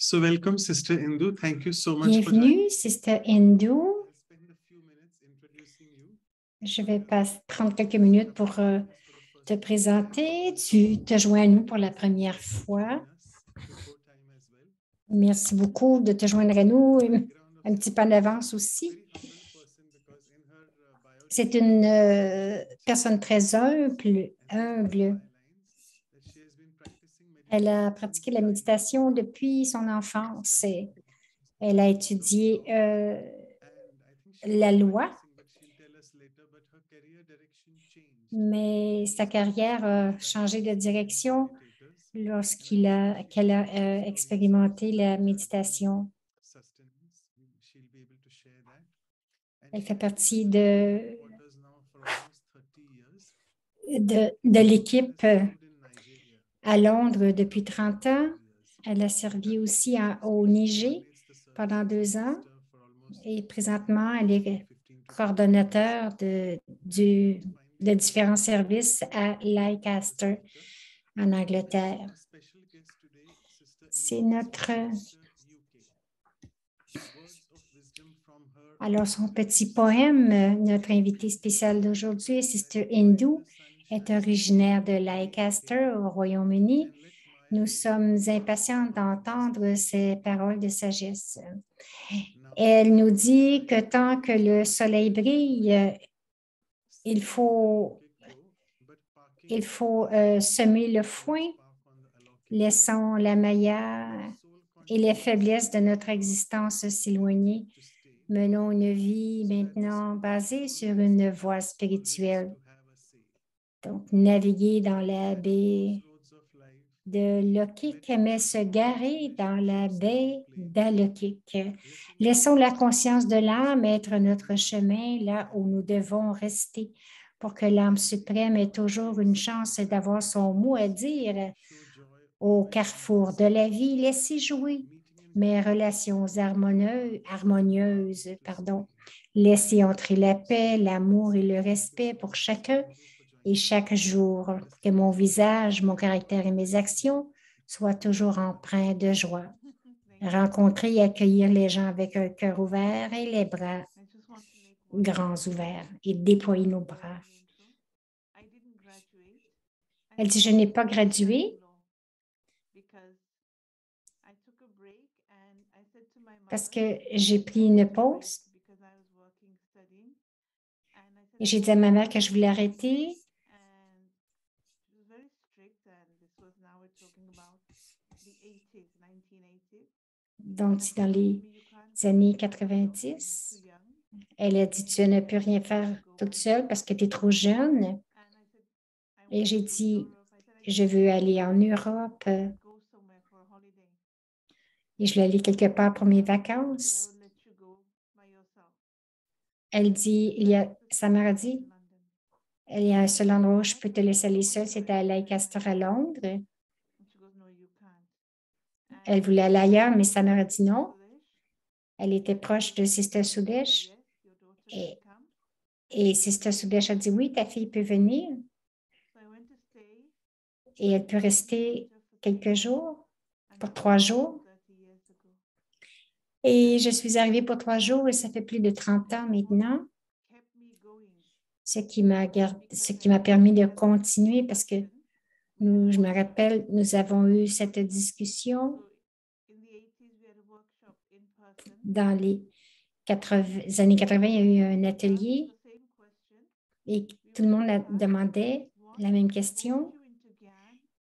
So welcome, Sister Indu. Thank you so much for Bienvenue, Sister Indu. spend a few minutes introducing you. Je vais prendre quelques minutes pour te présenter. Tu te joins à nous pour la première fois. Merci beaucoup de te joindre à nous un petit peu en avance aussi. C'est une personne très humble. Elle a pratiqué la méditation depuis son enfance. Elle a étudié la loi, mais sa carrière a changé de direction qu'elle a expérimenté la méditation. Elle fait partie de l'équipe à Londres depuis 30 ans. Elle a servi aussi au Niger pendant 2 ans et présentement, elle est coordonnateur de différents services à Leicester en Angleterre. C'est notre... Alors, son petit poème, notre invité spécial d'aujourd'hui, Sister Indu, est originaire de Leicester au Royaume-Uni. Nous sommes impatients d'entendre ses paroles de sagesse. Elle nous dit que tant que le soleil brille, il faut semer le foin, laissant la maillard et les faiblesses de notre existence s'éloigner. Menons une vie maintenant basée sur une voie spirituelle. Donc, naviguer dans la baie de Lokik, mais se garer dans la baie d'Alokik. Laissons la conscience de l'âme être notre chemin là où nous devons rester pour que l'âme suprême ait toujours une chance d'avoir son mot à dire. Au carrefour de la vie, laissez jouer mes relations harmonieuses. Laissez entrer la paix, l'amour et le respect pour chacun et chaque jour, que mon visage, mon caractère et mes actions soient toujours empreints de joie. Rencontrer et accueillir les gens avec un cœur ouvert et les bras grands ouverts et déployer nos bras. Elle dit, je n'ai pas gradué parce que j'ai pris une pause et j'ai dit à ma mère que je voulais arrêter. Donc, c'est dans les années 90. Elle a dit, tu ne peux rien faire toute seule parce que tu es trop jeune. Et j'ai dit, je veux aller en Europe et je veux aller quelque part pour mes vacances. Elle dit, sa mère a dit, il y a un seul endroit où je peux te laisser aller seule, c'était à Leicester à Londres. Elle voulait aller ailleurs, mais sa mère a dit non. Elle était proche de Sister Sudesh. Et Sister Sudesh a dit, oui, ta fille peut venir. Et elle peut rester quelques jours, pour 3 jours. Et je suis arrivée pour 3 jours et ça fait plus de 30 ans maintenant. Ce qui m'a permis de continuer parce que je me rappelle, nous avons eu cette discussion dans les années 80, il y a eu un atelier et tout le monde demandait la même question.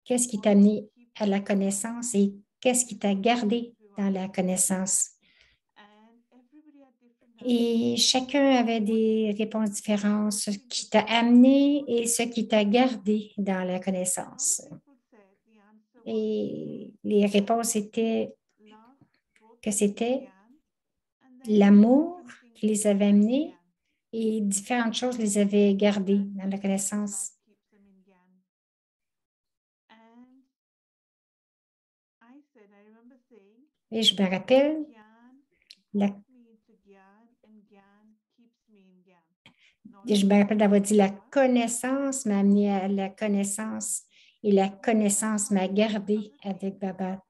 Qu'est-ce qui t'a amené à la connaissance et qu'est-ce qui t'a gardé dans la connaissance? Et chacun avait des réponses différentes, ce qui t'a amené et ce qui t'a gardé dans la connaissance. Et les réponses étaient que c'était l'amour qui les avait amenés et différentes choses les avaient gardés dans la connaissance. Et je me rappelle, d'avoir dit la connaissance m'a amené à la connaissance et la connaissance m'a gardé avec Baba.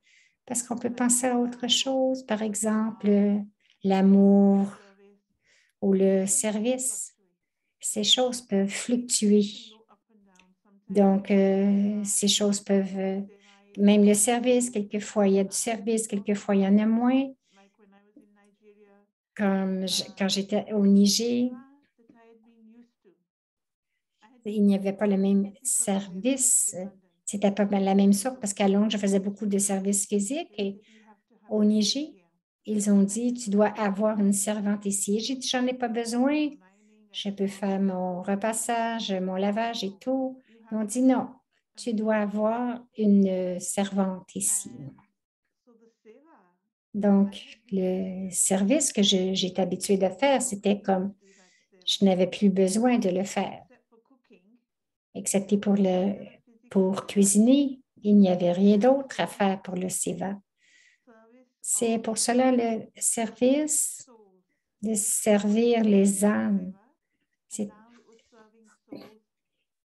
parce qu'on peut penser à autre chose, par exemple, l'amour ou le service. Ces choses peuvent fluctuer. Donc, ces choses peuvent, même le service, quelquefois il y a du service, quelquefois il y en a moins. Quand j'étais au Niger, il n'y avait pas le même service. C'était pas la même sorte parce qu'à Londres, je faisais beaucoup de services physiques et au Niger, ils ont dit, tu dois avoir une servante ici. J'ai dit, j'en ai pas besoin. Je peux faire mon repassage, mon lavage et tout. Ils ont dit, non, tu dois avoir une servante ici. Donc, le service que j'étais habituée de faire, c'était comme je n'avais plus besoin de le faire, excepté pour cuisiner. Il n'y avait rien d'autre à faire pour le SEVA. C'est pour cela le service de servir les âmes.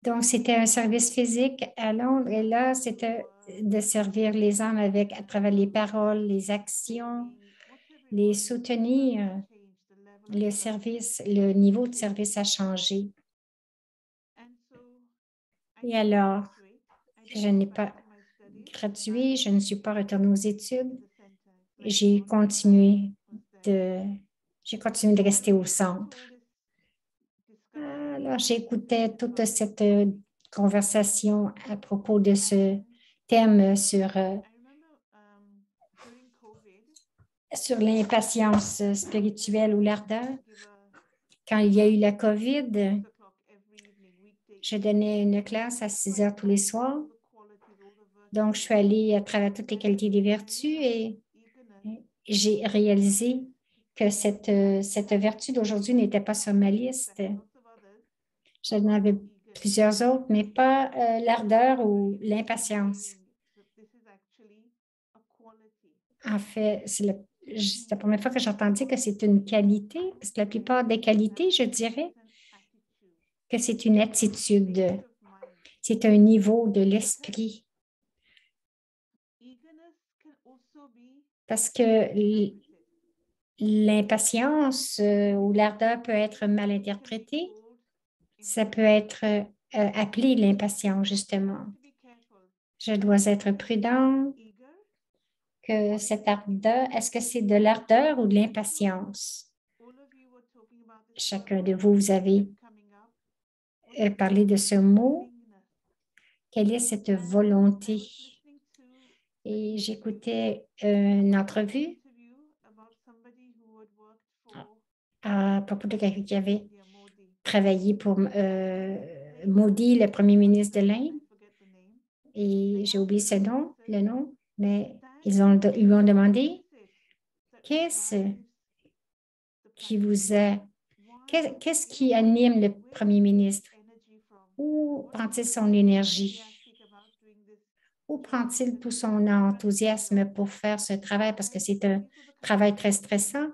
Donc, c'était un service physique à Londres et là, c'était de servir les âmes à travers les paroles, les actions, les soutenir. Le service, le niveau de service a changé. Et alors, je n'ai pas gradué, je ne suis pas retournée aux études. J'ai continué de rester au centre. Alors, j'écoutais toute cette conversation à propos de ce thème sur l'impatience spirituelle ou l'ardeur. Quand il y a eu la COVID, je donnais une classe à 6 heures tous les soirs. Donc, je suis allée à travers toutes les qualités des vertus et j'ai réalisé que cette vertu d'aujourd'hui n'était pas sur ma liste. J'en avais plusieurs autres, mais pas l'ardeur ou l'impatience. En fait, c'est la première fois que j'entendais que c'est une qualité, parce que la plupart des qualités, je dirais que c'est une attitude, c'est un niveau de l'esprit. Parce que l'impatience ou l'ardeur peut être mal interprétée. Ça peut être appelé l'impatience, justement. Je dois être prudent que cette ardeur, est-ce que c'est de l'ardeur ou de l'impatience? Chacun de vous, vous avez parlé de ce mot. Quelle est cette volonté? Et j'écoutais une entrevue à propos de quelqu'un qui avait travaillé pour Modi, le premier ministre de l'Inde. Et j'ai oublié le nom, mais ils lui ont demandé qu'est-ce qui qu'est-ce qui anime le premier ministre? Où prend-il son énergie? Où prend-il tout son enthousiasme pour faire ce travail? Parce que c'est un travail très stressant.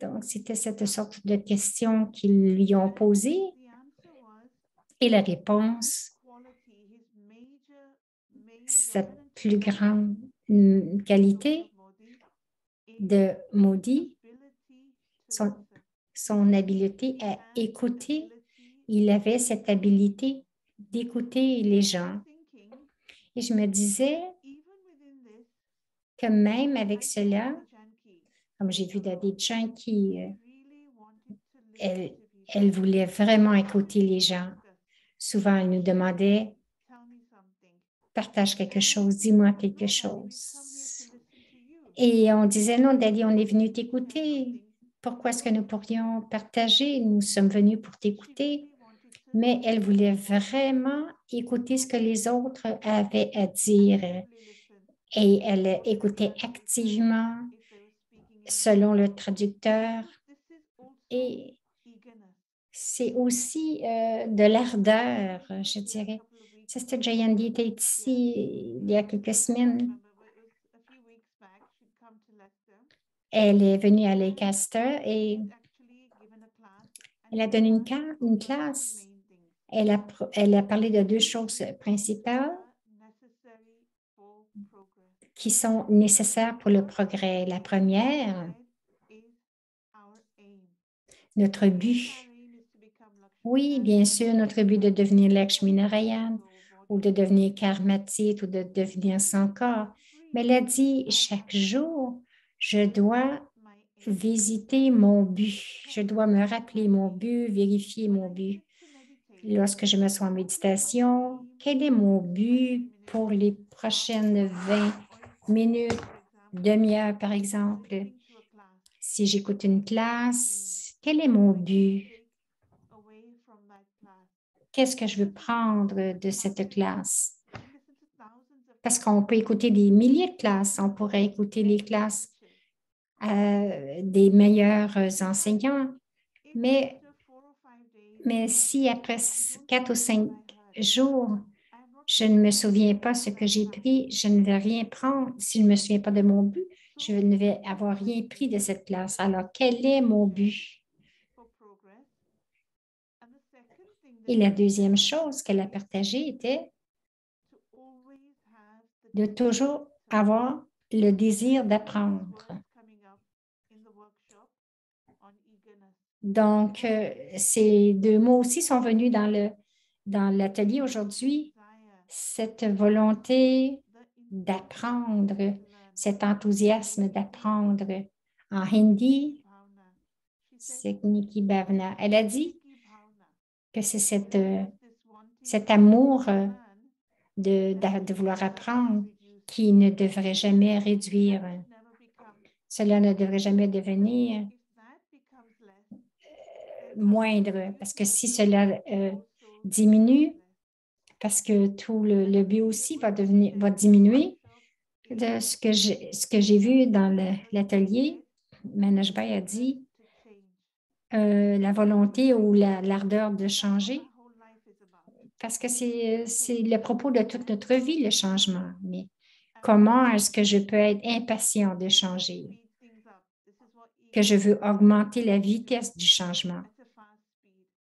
Donc, c'était cette sorte de questions qu'ils lui ont posées. Et la réponse, sa plus grande qualité de Modi, son habileté à écouter. Il avait cette habileté d'écouter les gens. Et je me disais que même avec cela, comme j'ai vu David Janki, elle voulait vraiment écouter les gens. Souvent, elle nous demandait, partage quelque chose, dis-moi quelque chose. Et on disait, non, Daddy, on est venu t'écouter. Pourquoi est-ce que nous pourrions partager? Nous sommes venus pour t'écouter. Mais elle voulait vraiment écouter ce que les autres avaient à dire. Et elle écoutait activement selon le traducteur. Et c'est aussi de l'ardeur, je dirais. Sister Jayandi était ici il y a quelques semaines. Elle est venue à Lancaster et elle a donné une classe. Elle a parlé de deux choses principales. qui sont nécessaires pour le progrès. La première, notre but. Oui, bien sûr, notre but de devenir Lakshmi Narayan ou de devenir Karmatit ou de devenir Sankar. Mais elle a dit, chaque jour, je dois visiter mon but. Je dois me rappeler mon but, vérifier mon but. Lorsque je me sens en méditation, quel est mon but pour les prochaines 20 minutes, demi-heure par exemple? Si j'écoute une classe, quel est mon but? Qu'est-ce que je veux prendre de cette classe? Parce qu'on peut écouter des milliers de classes. On pourrait écouter les classes des meilleurs enseignants. Mais si après 4 ou 5 jours, je ne me souviens pas ce que j'ai pris, je ne vais rien prendre. Si je ne me souviens pas de mon but, je ne vais avoir rien pris de cette classe. Alors, quel est mon but? Et la deuxième chose qu'elle a partagée était de toujours avoir le désir d'apprendre. Donc, ces deux mots aussi sont venus dans l'atelier aujourd'hui. Cette volonté d'apprendre, cet enthousiasme d'apprendre. En hindi, c'est Niki Bhavna. Elle a dit que c'est cet amour de vouloir apprendre qui ne devrait jamais réduire. Cela ne devrait jamais devenir moindre, parce que si cela diminue, parce que tout le but aussi va diminuer. De ce que j'ai vu dans l'atelier, Manoj Bhai a dit la volonté ou l'ardeur de changer, parce que c'est le propos de toute notre vie, le changement. Mais comment est-ce que je peux être impatient de changer? Que je veux augmenter la vitesse du changement.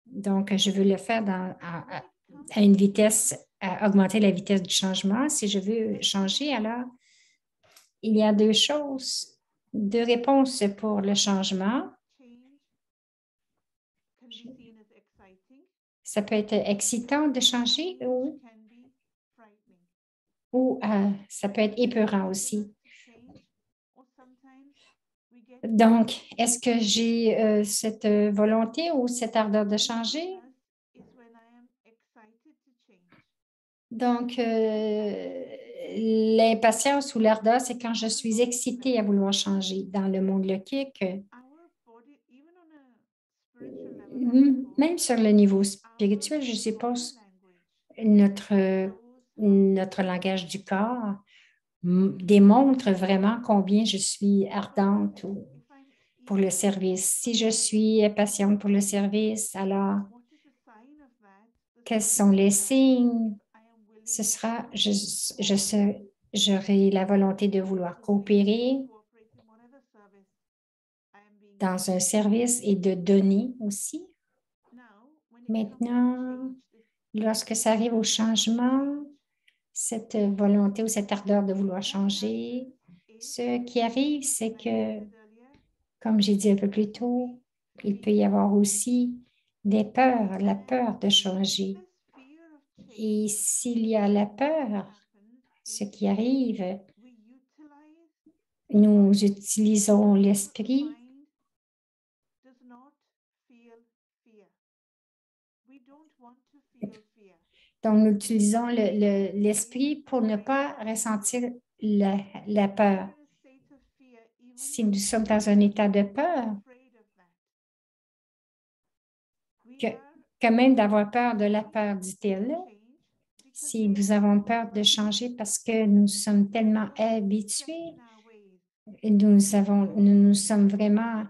Donc, je veux le faire à une vitesse, à augmenter la vitesse du changement. Si je veux changer, alors, il y a deux choses, deux réponses pour le changement. Ça peut être excitant de changer ou ça peut être épeurant aussi. Donc, est-ce que j'ai cette volonté ou cette ardeur de changer? Donc, l'impatience ou l'ardeur, c'est quand je suis excitée à vouloir changer. Dans le monde lokique, même sur le niveau spirituel, je suppose, notre langage du corps démontre vraiment combien je suis ardente pour le service. Si je suis impatiente pour le service, alors quels sont les signes? Ce sera, j'aurai la volonté de vouloir coopérer dans un service et de donner aussi. Maintenant, lorsque ça arrive au changement, cette volonté ou cette ardeur de vouloir changer, ce qui arrive, c'est que, comme j'ai dit un peu plus tôt, il peut y avoir aussi des peurs, la peur de changer. Et s'il y a la peur, ce qui arrive, nous utilisons l'esprit. Donc, nous utilisons l'esprit pour ne pas ressentir la peur. Si nous sommes dans un état de peur, que même d'avoir peur de la peur, dit-elle, si nous avons peur de changer parce que nous sommes tellement habitués, nous nous sommes vraiment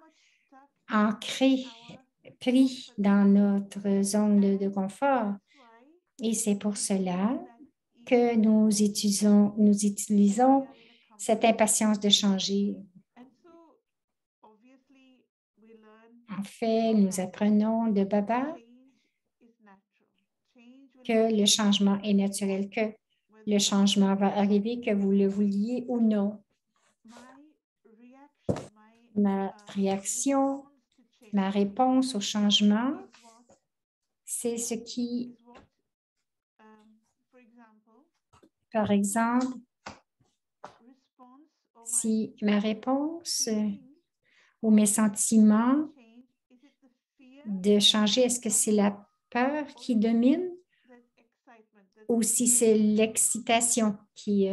ancrés, pris dans notre zone de confort. Et c'est pour cela que nous utilisons cette impatience de changer. En fait, nous apprenons de Baba que le changement est naturel, que Le changement va arriver, que vous le vouliez ou non. Ma réaction, ma réponse au changement, c'est ce qui, par exemple, si ma réponse ou mes sentiments de changer, est-ce que c'est la peur qui domine ou si c'est l'excitation qui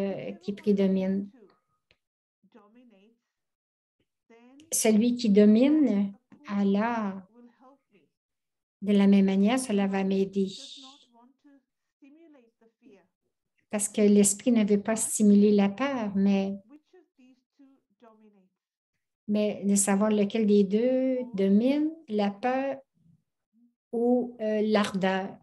prédomine? Celui qui domine, alors, de la même manière, cela va m'aider. Parce que l'esprit ne veut pas stimuler la peur, mais de savoir lequel des deux domine, la peur ou l'ardeur.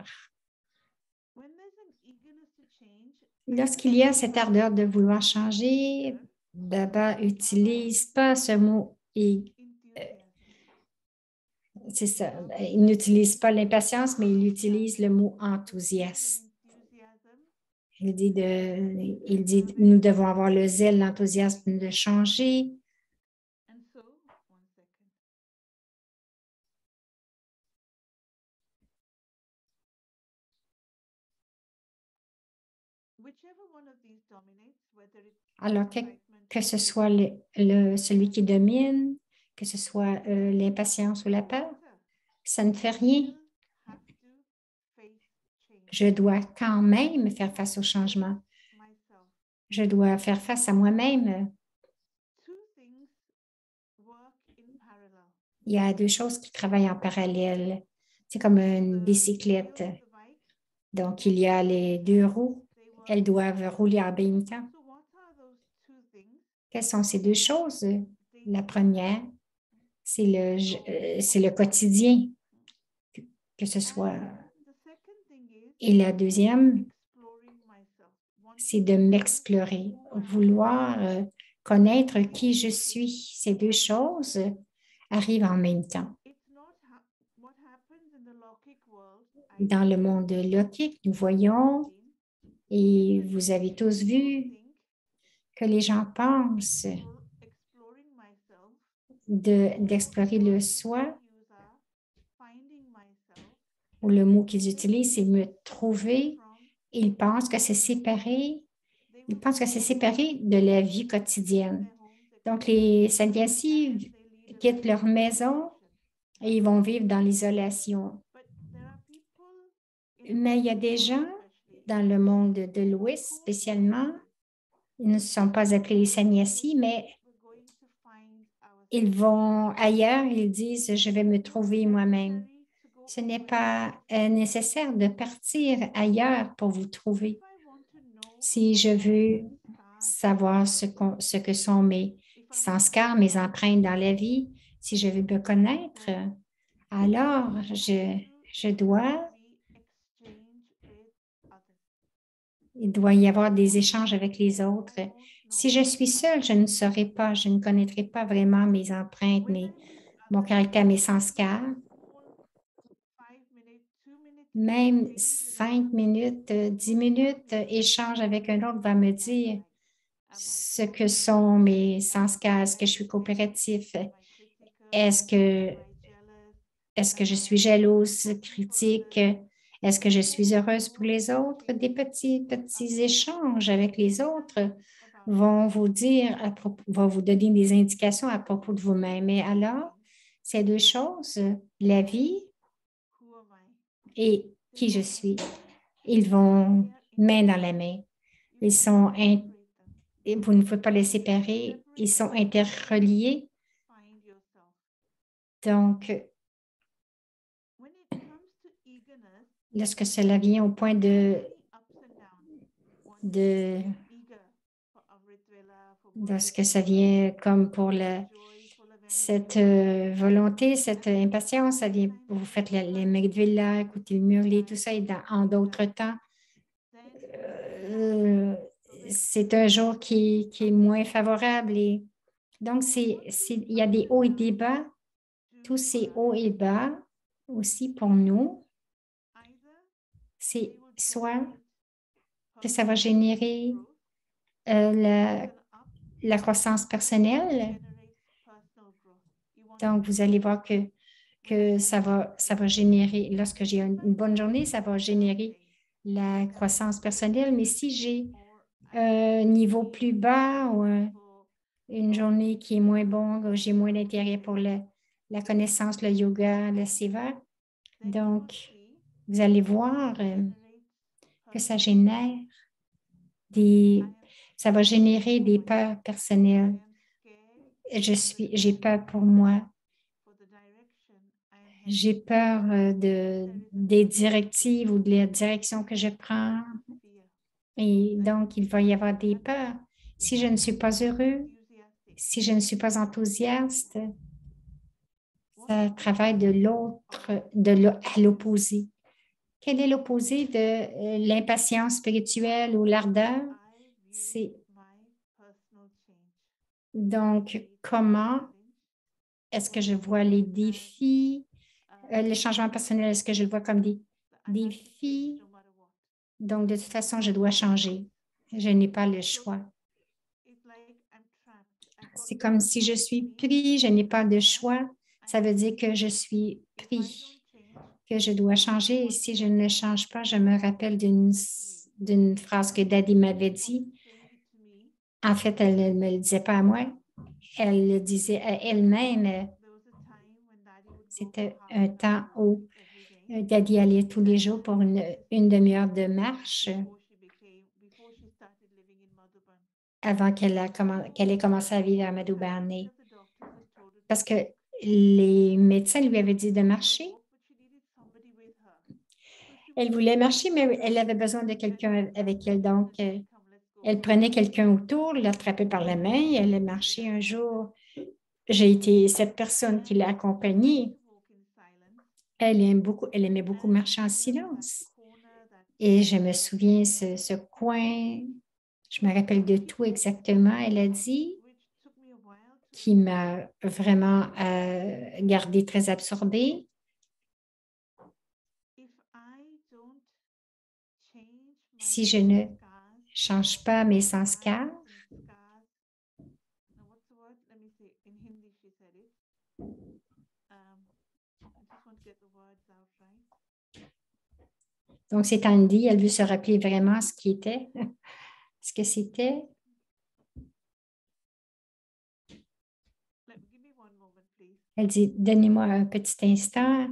Lorsqu'il y a cette ardeur de vouloir changer, Baba n'utilise pas ce mot. C'est ça. Il n'utilise pas l'impatience, mais il utilise le mot enthousiasme. Il dit, nous devons avoir le zèle, l'enthousiasme de changer. Alors, que ce soit celui qui domine, que ce soit l'impatience ou la peur, ça ne fait rien. Je dois quand même faire face au changement. Je dois faire face à moi-même. Il y a deux choses qui travaillent en parallèle. C'est comme une bicyclette. Donc, il y a les deux roues. Elles doivent rouler en même temps. Quelles sont ces deux choses? La première, c'est le quotidien, que ce soit. Et la deuxième, c'est de m'explorer, vouloir connaître qui je suis. Ces deux choses arrivent en même temps. Dans le monde lockique, nous voyons, et vous avez tous vu, que les gens pensent d'explorer le soi, ou le mot qu'ils utilisent, c'est me trouver. Ils pensent que c'est séparé. Ils pensent que c'est séparé de la vie quotidienne. Donc, les sannyasis quittent leur maison et ils vont vivre dans l'isolation. Mais il y a des gens dans le monde de l'Ouest, spécialement, ils ne sont pas appelés les sannyasis, mais ils vont ailleurs, ils disent, je vais me trouver moi-même. Ce n'est pas nécessaire de partir ailleurs pour vous trouver. Si je veux savoir ce que sont mes sanskars, mes empreintes dans la vie, si je veux me connaître, alors il doit y avoir des échanges avec les autres. Si je suis seule, je ne saurais pas, je ne connaîtrai pas vraiment mes empreintes, mon caractère, mes sanskars. Même 5 minutes, 10 minutes, échange avec un autre va me dire ce que sont mes sanskars. Est-ce que je suis coopératif? Est-ce que je suis jalouse, critique? Est-ce que je suis heureuse pour les autres? Des petits échanges avec les autres vont vous vont vous donner des indications à propos de vous-même. Et alors, ces deux choses, la vie et qui je suis, ils vont main dans la main. Et vous ne pouvez pas les séparer. Ils sont interreliés. Donc, lorsque cela vient au point lorsque ça vient comme pour cette volonté, cette impatience, ça vient, vous faites les Megdvilla, écoutez le murler, tout ça, et en d'autres temps, c'est un jour qui est moins favorable. Et donc, il y a des hauts et des bas. Tous ces hauts et bas aussi pour nous, c'est soit que ça va générer la croissance personnelle. Donc, vous allez voir que ça va générer, lorsque j'ai une bonne journée, ça va générer la croissance personnelle. Mais si j'ai un niveau plus bas ou une journée qui est moins bonne, où j'ai moins d'intérêt pour la connaissance, le yoga, le seva, donc, vous allez voir que ça génère ça va générer des peurs personnelles. J'ai peur pour moi. J'ai peur des directives ou de la direction que je prends. Et donc, il va y avoir des peurs. Si je ne suis pas heureux, si je ne suis pas enthousiaste, ça travaille à l'opposé. Quel est l'opposé de l'impatience spirituelle ou l'ardeur? Donc, comment est-ce que je vois les défis, les changements personnels, est-ce que je le vois comme des défis? Donc, de toute façon, je dois changer. Je n'ai pas le choix. C'est comme si je suis pris, je n'ai pas de choix. Ça veut dire que je suis pris, que je dois changer. Et si je ne change pas, je me rappelle d'une phrase que Daddy m'avait dit. En fait, elle ne me le disait pas à moi. Elle le disait à elle-même. C'était un temps où Daddy allait tous les jours pour une demi-heure de marche avant qu'elle ait commencé à vivre à Madhubane. Parce que les médecins lui avaient dit de marcher. Elle voulait marcher, mais elle avait besoin de quelqu'un avec elle. Donc, elle prenait quelqu'un autour, l'attrapait par la main, elle a marché un jour. J'ai été cette personne qui l'a accompagnée. Elle aimait beaucoup marcher en silence. Et je me souviens, ce coin, je me rappelle de tout exactement. Elle a dit, qui m'a vraiment gardée très absorbée. Si je ne change pas mes sanskars, donc c'est Andy, elle veut se rappeler vraiment ce qui était, ce que c'était. Elle dit, donnez-moi un petit instant.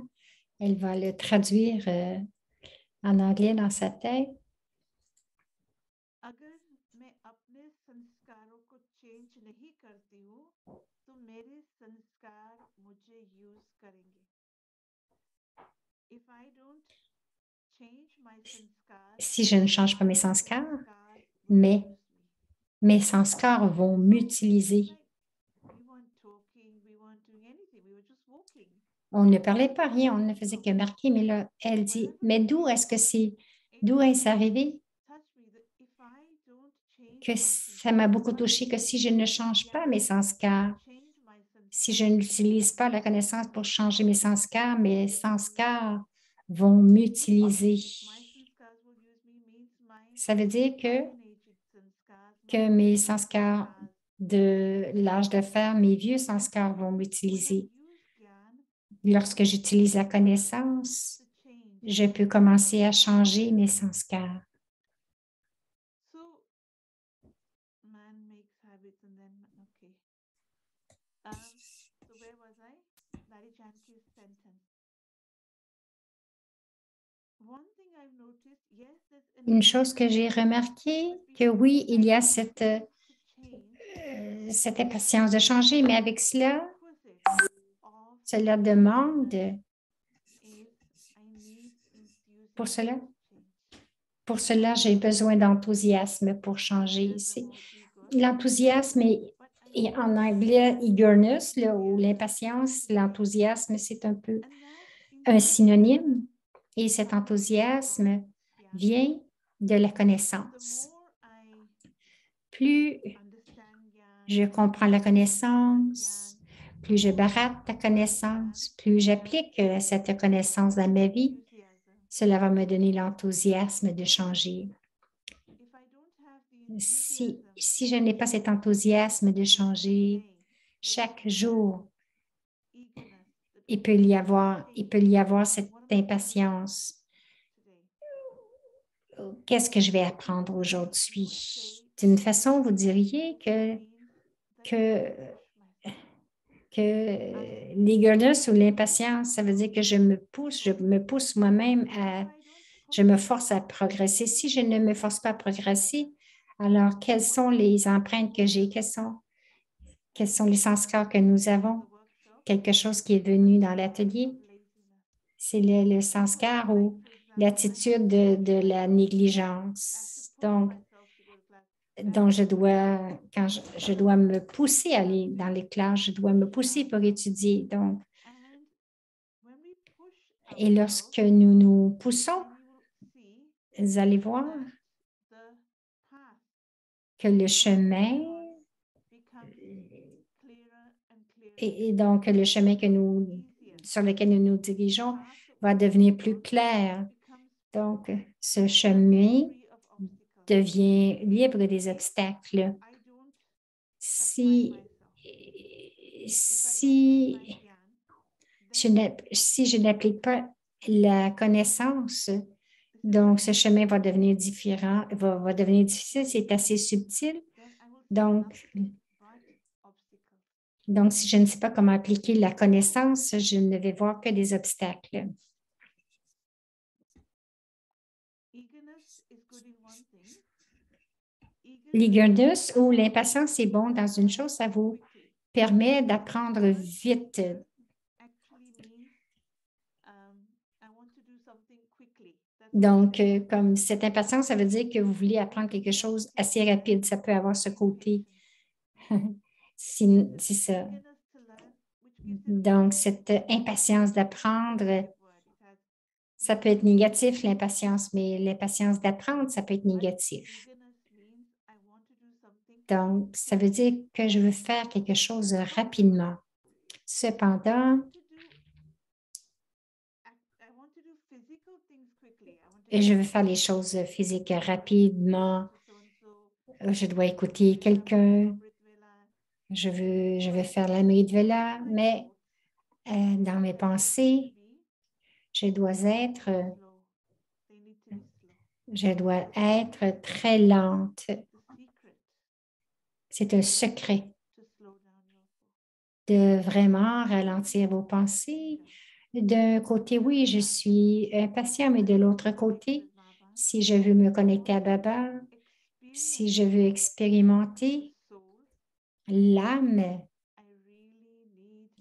Elle va le traduire en anglais dans sa tête. Si je ne change pas mes sanskars, mais mes sanskars vont m'utiliser. On ne parlait pas rien, on ne faisait que marquer, mais là, elle dit, mais d'où est-ce arrivé? Que ça m'a beaucoup touché, que si je ne change pas mes sanskars, si je n'utilise pas la connaissance pour changer mes sanskars vont m'utiliser. Ça veut dire que mes sanskars de l'âge de fer, mes vieux sanskars vont m'utiliser. Lorsque j'utilise la connaissance, je peux commencer à changer mes sanskars. Une chose que j'ai remarqué, que oui, il y a cette impatience de changer, mais avec cela demande, pour cela, j'ai besoin d'enthousiasme pour changer. L'enthousiasme est en anglais eagerness, ou l'impatience, l'enthousiasme, c'est un peu un synonyme. Et cet enthousiasme vient de la connaissance. Plus je comprends la connaissance, plus je baratte la connaissance, plus j'applique cette connaissance dans ma vie, cela va me donner l'enthousiasme de changer. si je n'ai pas cet enthousiasme de changer chaque jour, il peut y avoir cette impatience. Qu'est-ce que je vais apprendre aujourd'hui? D'une façon, vous diriez que, que l'eagerness ou l'impatience, ça veut dire que je me pousse moi-même je me force à progresser. Si je ne me force pas à progresser, alors quelles sont les empreintes que j'ai? Quels sont les sanskars que nous avons? Quelque chose qui est venu dans l'atelier, c'est le sanskar ou l'attitude de la négligence. Donc quand je dois me pousser à aller dans les classes, je dois me pousser pour étudier. Donc, et lorsque nous nous poussons, vous allez voir que le chemin, et donc le chemin sur lequel nous nous dirigeons va devenir plus clair. Donc, ce chemin devient libre des obstacles. Si je n'applique pas la connaissance, donc ce chemin va devenir différent, va devenir difficile, c'est assez subtil. Donc, si je ne sais pas comment appliquer la connaissance, je ne vais voir que des obstacles. L'eagerness ou l'impatience est bon dans une chose, ça vous permet d'apprendre vite. Donc, comme cette impatience, ça veut dire que vous voulez apprendre quelque chose assez rapide. Ça peut avoir ce côté. C'est ça. Donc, cette impatience d'apprendre, ça peut être négatif, l'impatience, mais l'impatience d'apprendre, ça peut être négatif. Donc, ça veut dire que je veux faire quelque chose rapidement. Cependant, je veux faire les choses physiques rapidement. Je dois écouter quelqu'un. Je veux faire l'Amrit Vela, mais dans mes pensées, je dois être très lente. C'est un secret de vraiment ralentir vos pensées. D'un côté, oui, je suis impatient, mais de l'autre côté, si je veux me connecter à Baba, si je veux expérimenter l'âme,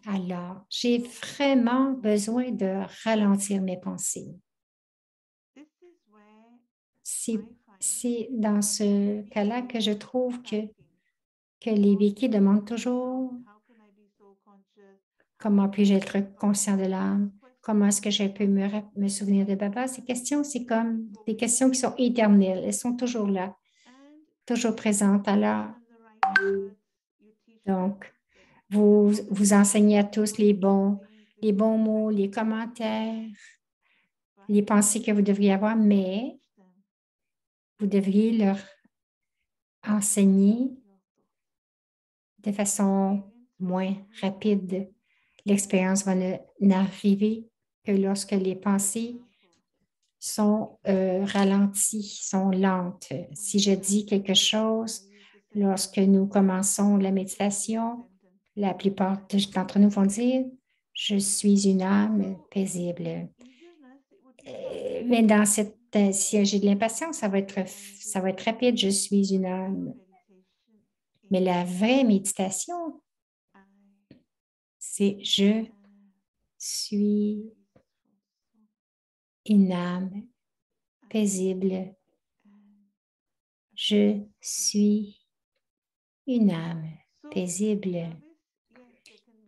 alors j'ai vraiment besoin de ralentir mes pensées. C'est dans ce cas-là que je trouve que les béquilles demandent toujours comment puis-je être conscient de l'âme, comment est-ce que je peux me souvenir de Baba. Ces questions, c'est comme des questions qui sont éternelles. Elles sont toujours là, toujours présentes. Alors, donc, vous enseignez à tous les bons mots, les commentaires, les pensées que vous devriez avoir, mais vous devriez leur enseigner de façon moins rapide. L'expérience va n'arriver que lorsque les pensées sont ralenties, sont lentes. Si je dis quelque chose, lorsque nous commençons la méditation, la plupart d'entre nous vont dire « Je suis une âme paisible ». Mais si j'ai de l'impatience, ça va être rapide, je suis une âme. Mais la vraie méditation, c'est je suis une âme paisible. Je suis une âme paisible.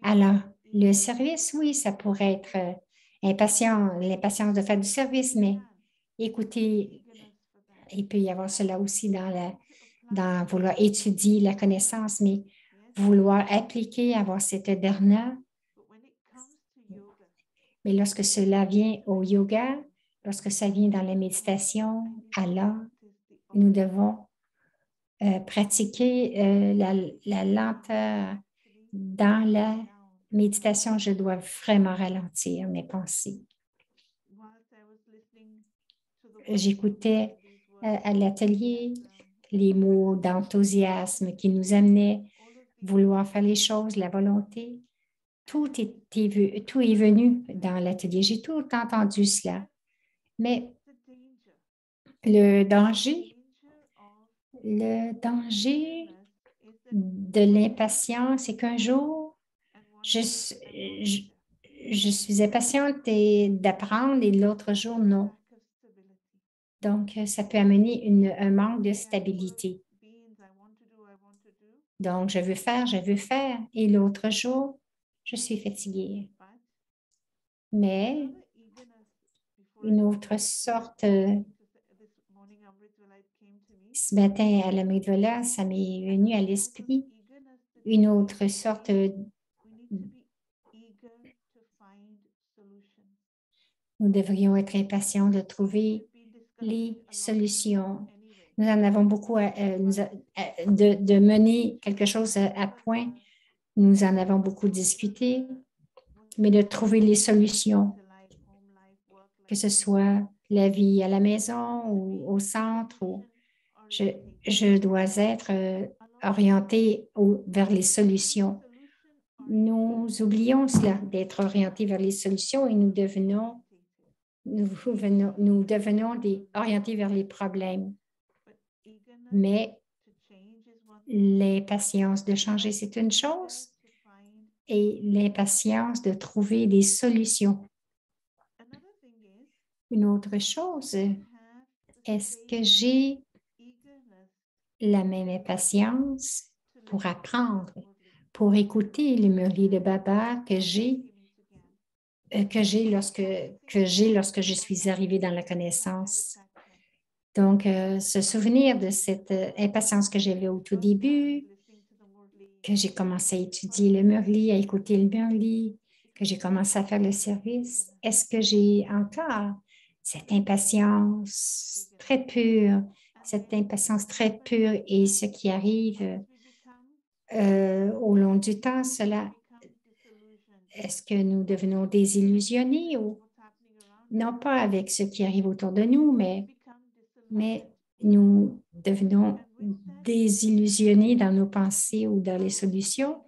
Alors, le service, oui, ça pourrait être l'impatience de faire du service, mais écoutez, il peut y avoir cela aussi dans vouloir étudier la connaissance, mais vouloir appliquer, avoir cette dharna. Mais lorsque cela vient au yoga, lorsque ça vient dans la méditation, alors nous devons pratiquer la lenteur dans la méditation. Je dois vraiment ralentir mes pensées. J'écoutais à l'atelier les mots d'enthousiasme qui nous amenaient vouloir faire les choses, la volonté. Tout est venu dans l'atelier. J'ai tout entendu cela. Mais le danger de l'impatience, c'est qu'un jour, je suis impatiente d'apprendre et l'autre jour, non. Donc, ça peut amener un manque de stabilité. Donc, je veux faire, et l'autre jour, je suis fatiguée. Mais une autre sorte, ce matin à l'Amrit-Voilà, ça m'est venu à l'esprit, une autre sorte. Nous devrions être impatients de trouver les solutions. Nous en avons beaucoup de mener quelque chose à point. Nous en avons beaucoup discuté, mais de trouver les solutions, que ce soit la vie à la maison ou au centre. Je dois être orientée vers les solutions. Nous oublions cela, d'être orientés vers les solutions et nous devenons orientés vers les problèmes. Mais l'impatience de changer, c'est une chose, et l'impatience de trouver des solutions. Une autre chose, est-ce que j'ai la même impatience pour apprendre, pour écouter les murlis de Baba que j'ai lorsque je suis arrivée dans la connaissance? Donc, se souvenir de cette impatience que j'avais au tout début, que j'ai commencé à étudier le murli, à écouter le murli, que j'ai commencé à faire le service. Est-ce que j'ai encore cette impatience très pure et ce qui arrive au long du temps, est-ce que nous devenons désillusionnés ou non pas avec ce qui arrive autour de nous, mais nous devenons désillusionnés dans nos pensées ou dans les solutions.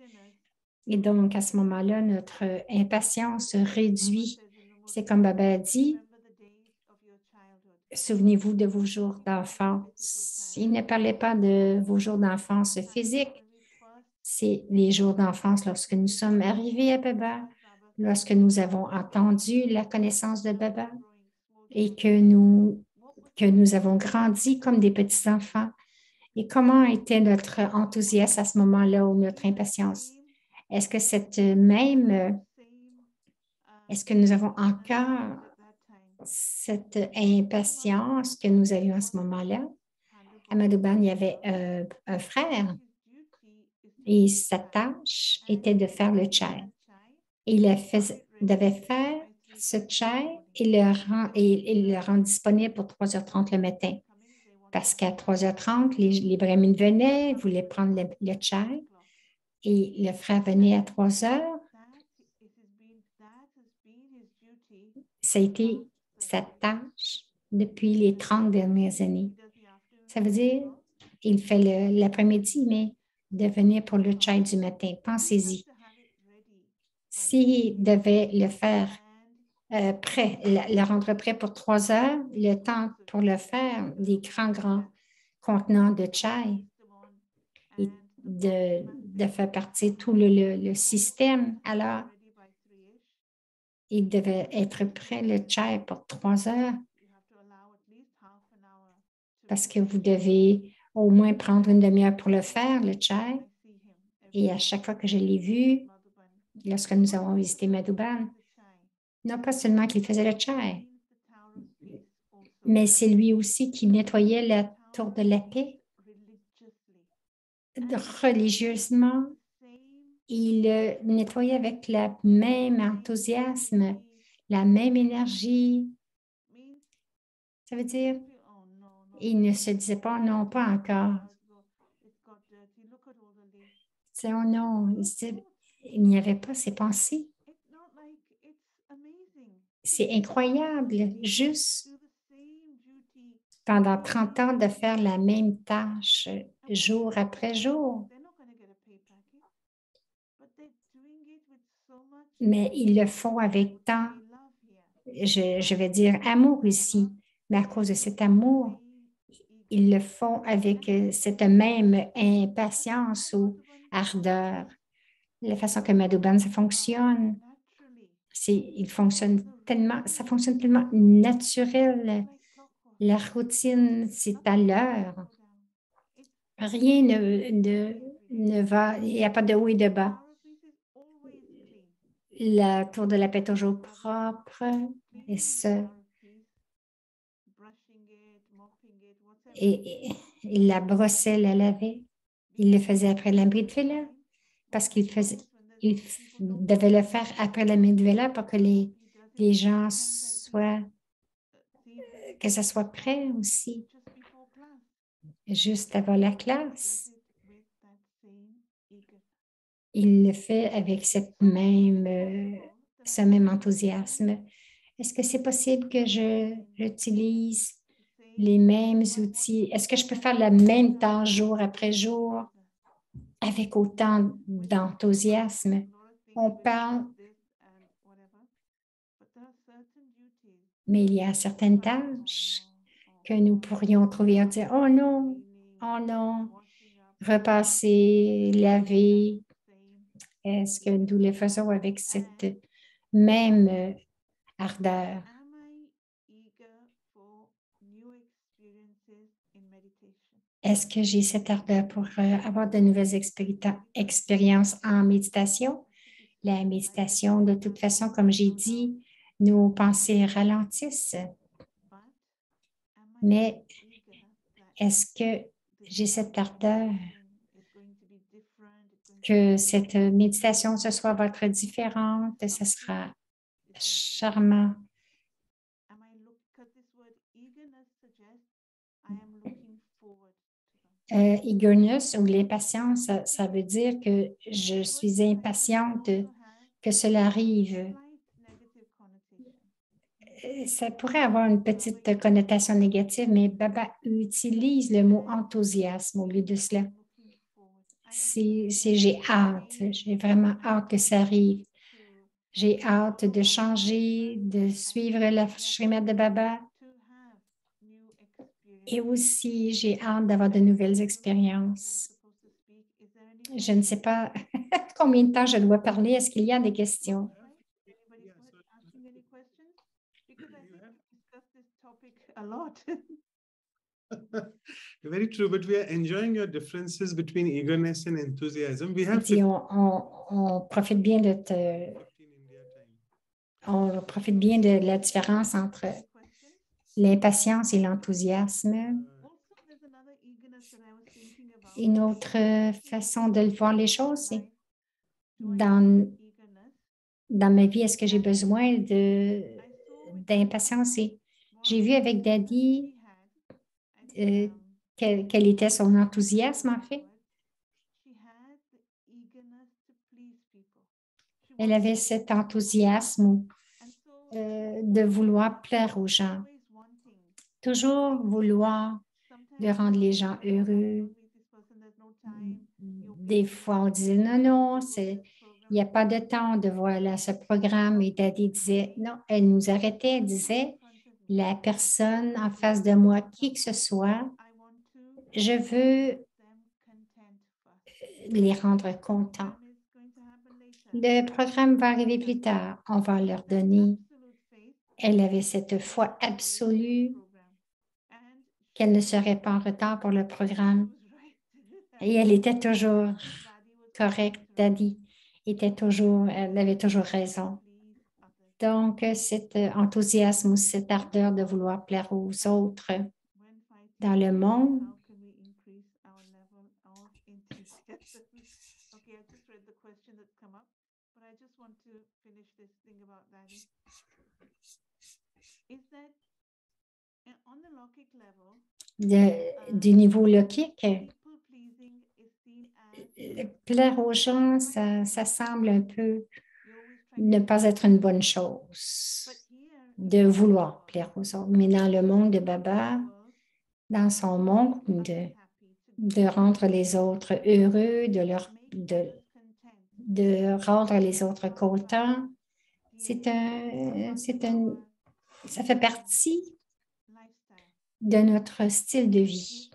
Et donc, à ce moment-là, notre impatience se réduit. C'est comme Baba a dit, souvenez-vous de vos jours d'enfance. Il ne parlait pas de vos jours d'enfance physique. C'est les jours d'enfance lorsque nous sommes arrivés à Baba, lorsque nous avons entendu la connaissance de Baba et que nous avons grandi comme des petits-enfants. Et comment était notre enthousiasme à ce moment-là ou notre impatience? Est-ce que nous avons encore cette impatience que nous avions à ce moment-là? À Madhouban, il y avait un frère et sa tâche était de faire le chai. Et il devait faire ce chai et le rendre disponible pour 3h30 le matin. Parce qu'à 3h30, les brahmines venaient, voulaient prendre le chai et le frère venait à 3h. Ça a été sa tâche depuis les 30 dernières années. Ça veut dire qu'il fait l'après-midi, mais de venir pour le chai du matin. Pensez-y. S'il devait le faire prêt, le rendre prêt pour 3h, le temps pour le faire, des grands contenants de chai et de faire partir tout le système. Alors, il devait être prêt, le chai, pour 3h parce que vous devez au moins prendre une demi-heure pour le faire, le chai. Et à chaque fois que je l'ai vu, lorsque nous avons visité Madhouban, non pas seulement qu'il faisait le chai, mais c'est lui aussi qui nettoyait la tour de la paix. Religieusement, il nettoyait avec le même enthousiasme, la même énergie. Ça veut dire, il ne se disait pas non, pas encore. C'est oh non, il n'y avait pas ces pensées. C'est incroyable, juste pendant 30 ans de faire la même tâche jour après jour. Mais ils le font avec tant, je vais dire amour ici, mais à cause de cet amour, ils le font avec cette même impatience ou ardeur. La façon que Madhuban, ça fonctionne, il fonctionne tellement, ça fonctionne tellement naturel. La routine, c'est à l'heure. Rien ne va, il n'y a pas de haut et de bas. La tour de la paix est toujours propre et il la brossait, la lavait. Il le faisait après la Vela parce il devait le faire après la Vela pour que les gens soient, que ça soit prêt aussi, juste avant la classe. Il le fait avec ce même enthousiasme. Est-ce que c'est possible que j'utilise les mêmes outils? Est-ce que je peux faire le même temps jour après jour avec autant d'enthousiasme? On parle, mais il y a certaines tâches que nous pourrions trouver à dire, oh non, repasser, laver. Est-ce que nous les faisons avec cette même ardeur? Est-ce que j'ai cette ardeur pour avoir de nouvelles expériences en méditation? La méditation, de toute façon, comme j'ai dit, nos pensées ralentissent. Mais est-ce que j'ai cette ardeur que cette méditation ce soir va être différente? Ce sera charmant. Eagerness ou l'impatience, ça veut dire que je suis impatiente que cela arrive. Ça pourrait avoir une petite connotation négative, mais Baba utilise le mot enthousiasme au lieu de cela. J'ai vraiment hâte que ça arrive. J'ai hâte de changer, de suivre la Shrimad de Baba. Et aussi, j'ai hâte d'avoir de nouvelles expériences. Je ne sais pas combien de temps je dois parler. Est-ce qu'il y a des questions? Very true, but we are enjoying your differences between eagerness and enthusiasm. We have on profite bien on profite bien de la différence entre l'impatience et l'enthousiasme. Une autre façon de voir les choses, c'est dans ma vie, est-ce que j'ai besoin d'impatience? J'ai vu avec Daddy quel était son enthousiasme, en fait. Elle avait cet enthousiasme de vouloir plaire aux gens, toujours vouloir de rendre les gens heureux. Des fois, on disait non, il n'y a pas de temps de voir là, ce programme. Et Daddy disait non, elle nous arrêtait, elle disait la personne en face de moi, qui que ce soit, je veux les rendre contents. Le programme va arriver plus tard. On va leur donner. Elle avait cette foi absolue qu'elle ne serait pas en retard pour le programme. Et elle était toujours correcte. Daddy elle avait toujours raison. Donc, cet enthousiasme ou cette ardeur de vouloir plaire aux autres dans le monde. Du niveau logique, plaire aux gens, ça semble un peu ne pas être une bonne chose de vouloir plaire aux autres. Mais dans le monde de Baba, dans son monde de rendre les autres heureux, de rendre les autres contents, ça fait partie de notre style de vie,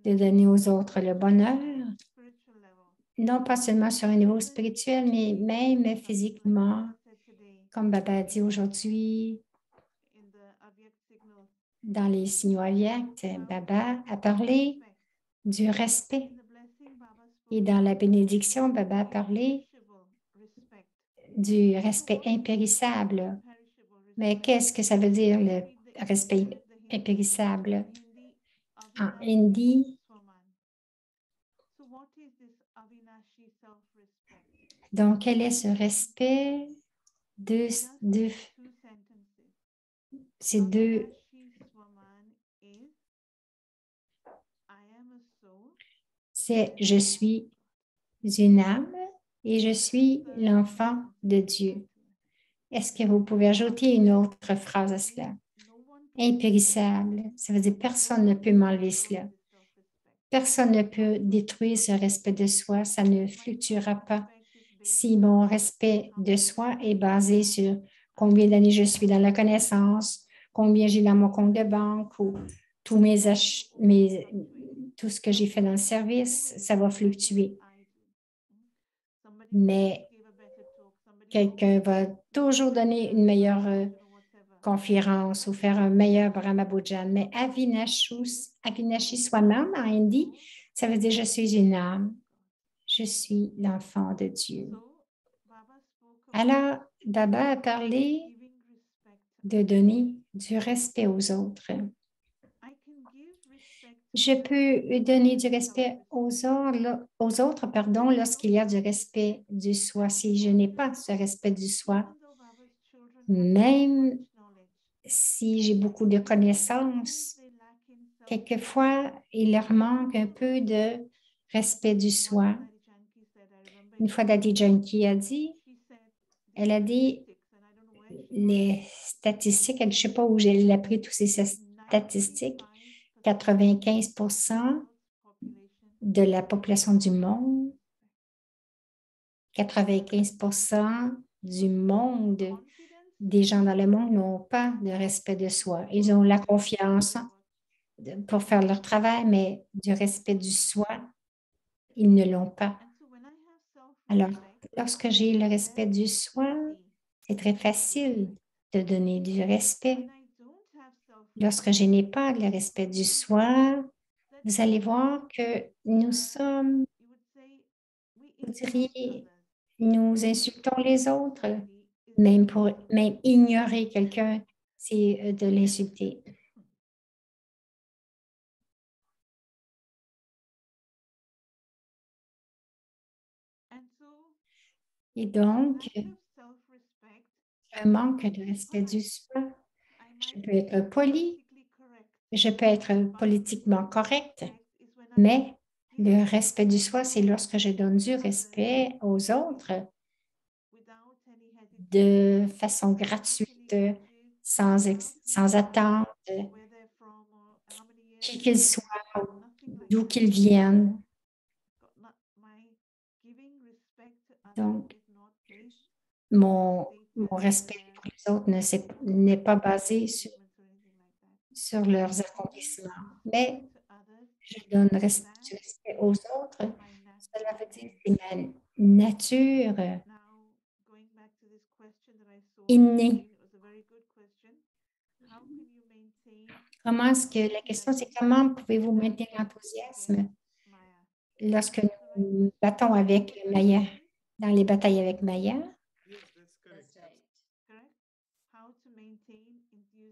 de donner aux autres le bonheur, non pas seulement sur un niveau spirituel, mais même physiquement, comme Baba a dit aujourd'hui, dans les signaux avyakts, Baba a parlé du respect. Et dans la bénédiction, Baba a parlé du respect impérissable. Mais qu'est-ce que ça veut dire, le respect impérissable? En hindi, donc, quel est ce respect de ces deux? C'est « Je suis une âme et je suis l'enfant de Dieu ». Est-ce que vous pouvez ajouter une autre phrase à cela? Impérissable, ça veut dire personne ne peut m'enlever cela. Personne ne peut détruire ce respect de soi, ça ne fluctuera pas. Si mon respect de soi est basé sur combien d'années je suis dans la connaissance, combien j'ai dans mon compte de banque ou tout ce que j'ai fait dans le service, ça va fluctuer. Mais quelqu'un va toujours donner une meilleure conférence ou faire un meilleur Brahma Bhojan. Mais Avinashi Swaman en hindi, ça veut dire je suis une âme, je suis l'enfant de Dieu. Alors, Baba a parlé de donner du respect aux autres. Je peux donner du respect aux autres, lorsqu'il y a du respect du soi. Si je n'ai pas ce respect du soi, même si j'ai beaucoup de connaissances, quelquefois, il leur manque un peu de respect du soi. Une fois, Dadi Janki elle a dit, les statistiques, je ne sais pas où j'ai appris toutes ces statistiques, 95% de la population du monde, 95% du monde, des gens dans le monde n'ont pas de respect de soi. Ils ont la confiance pour faire leur travail, mais du respect du soi, ils ne l'ont pas. Alors, lorsque j'ai le respect du soi, c'est très facile de donner du respect. Lorsque je n'ai pas le respect du soi, vous allez voir que nous sommes, vous diriez, nous insultons les autres, même ignorer quelqu'un, c'est de l'insulter. Et donc, un manque de respect du soi, je peux être poli, je peux être politiquement correct, mais le respect du soi, c'est lorsque je donne du respect aux autres de façon gratuite, sans attendre qui qu'ils soient, d'où qu'ils viennent. Donc, mon respect pour les autres n'est pas basé sur leurs accomplissements, mais je donne du respect aux autres. Cela veut dire que c'est ma nature innée. La question, c'est comment pouvez-vous maintenir l'enthousiasme lorsque nous battons avec Maya, dans les batailles avec Maya?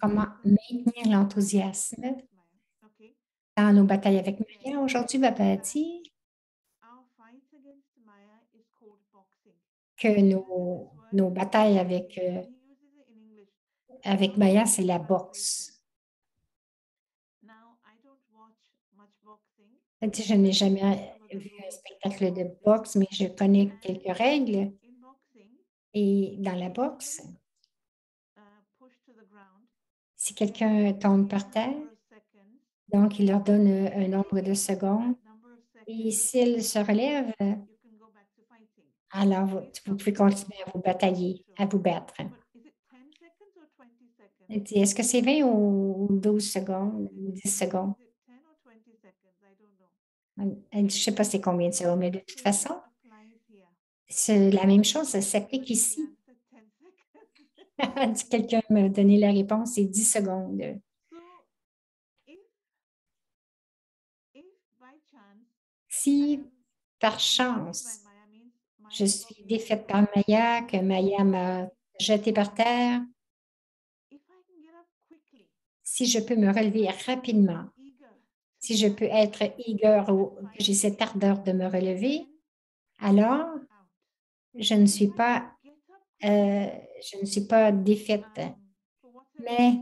Comment maintenir l'enthousiasme dans nos batailles avec Maya? Aujourd'hui, Baba a dit que nos batailles avec Maya, c'est la boxe. Je n'ai jamais vu un spectacle de boxe, mais je connais quelques règles. Et dans la boxe, si quelqu'un tombe par terre, donc il leur donne un nombre de secondes. Et s'il se relève, alors vous pouvez continuer à vous batailler, à vous battre. Elle dit, est-ce que c'est 20 ou 12 secondes ou 10 secondes? Elle dit, je ne sais pas c'est combien de secondes, mais de toute façon, c'est la même chose, ça s'applique ici. Elle dit, quelqu'un m'a donné la réponse, c'est 10 secondes. Si, par chance, je suis défaite par Maya, que Maya m'a jetée par terre, si je peux me relever rapidement, si je peux être eager ou que j'ai cette ardeur de me relever, alors je ne suis pas, défaite. Mais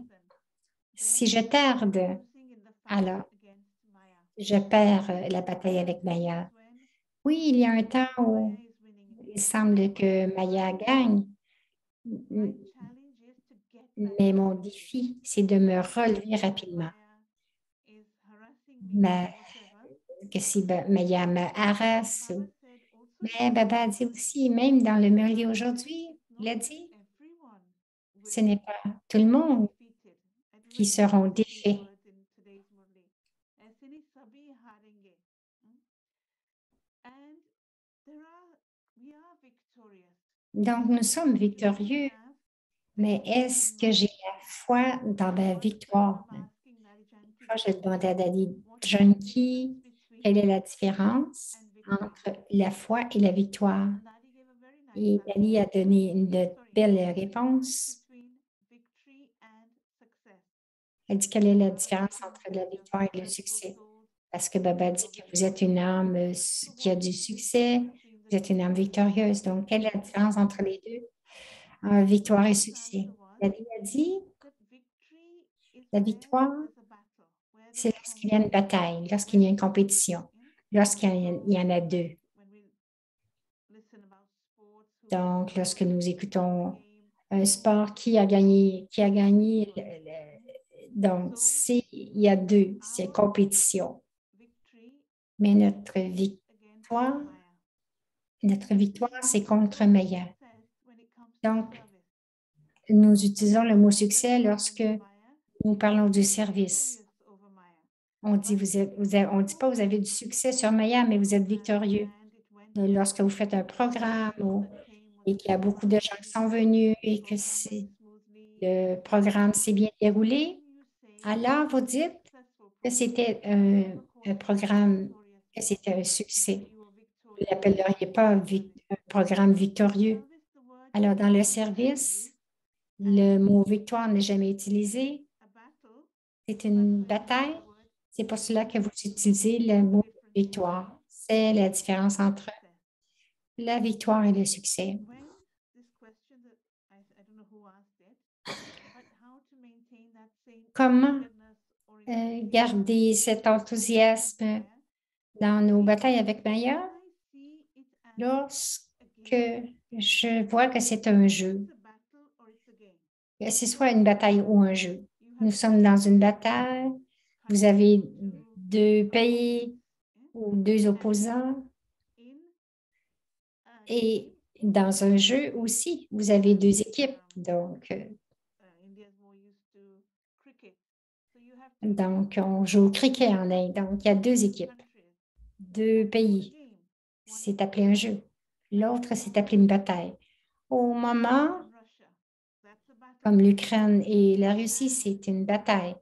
si je tarde, alors je perds la bataille avec Maya. Oui, il y a un temps où il semble que Maya gagne, mais mon défi, c'est de me relever rapidement. Mais que si Maya me harasse, mais Baba a dit aussi, même dans le Murli aujourd'hui, il a dit, ce n'est pas tout le monde qui seront défaits. Donc, nous sommes victorieux, mais est-ce que j'ai la foi dans ma victoire? Quand je demandais à Dali Junkie, quelle est la différence entre la foi et la victoire? Et Dali a donné une belle réponse. Elle dit quelle est la différence entre la victoire et le succès? Parce que Baba dit que vous êtes une âme qui a du succès, vous êtes une âme victorieuse. Donc, quelle est la différence entre les deux? Victoire et succès. Dali a dit, la victoire, c'est lorsqu'il y a une bataille, lorsqu'il y a une compétition, lorsqu'il y en a deux. Donc, lorsque nous écoutons un sport, qui a gagné? Donc, il y a deux, c'est compétition. Mais notre victoire, c'est contre Maya. Donc, nous utilisons le mot succès lorsque nous parlons du service. On dit, on dit pas vous avez du succès sur Maya, mais vous êtes victorieux. Lorsque vous faites un programme et qu'il y a beaucoup de gens qui sont venus et que le programme s'est bien déroulé, alors vous dites que c'était un programme, que c'était un succès. Vous ne l'appelleriez pas un programme victorieux. Alors, dans le service, le mot victoire n'est jamais utilisé. C'est une bataille. C'est pour cela que vous utilisez le mot victoire. C'est la différence entre la victoire et le succès. Comment garder cet enthousiasme dans nos batailles avec Maya lorsque je vois que c'est un jeu, que ce soit une bataille ou un jeu. Nous sommes dans une bataille, vous avez deux pays ou deux opposants et dans un jeu aussi, vous avez deux équipes. Donc, on joue au cricket en Inde. Donc, il y a deux équipes, deux pays. C'est appelé un jeu. L'autre, c'est appelé une bataille. Au moment, comme l'Ukraine et la Russie, c'est une bataille.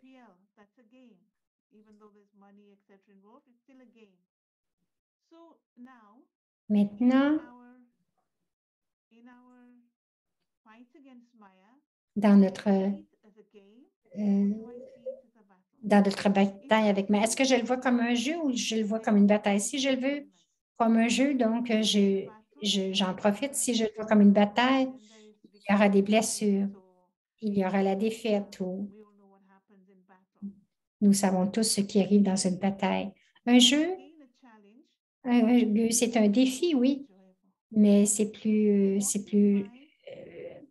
Maintenant, dans notre, bataille avec Maya, est-ce que je le vois comme un jeu ou je le vois comme une bataille? Si je le veux comme un jeu, donc j'en profite. Si je le vois comme une bataille, il y aura des blessures, il y aura la défaite. Nous savons tous ce qui arrive dans une bataille. Un jeu, C'est un défi, oui, mais c'est plus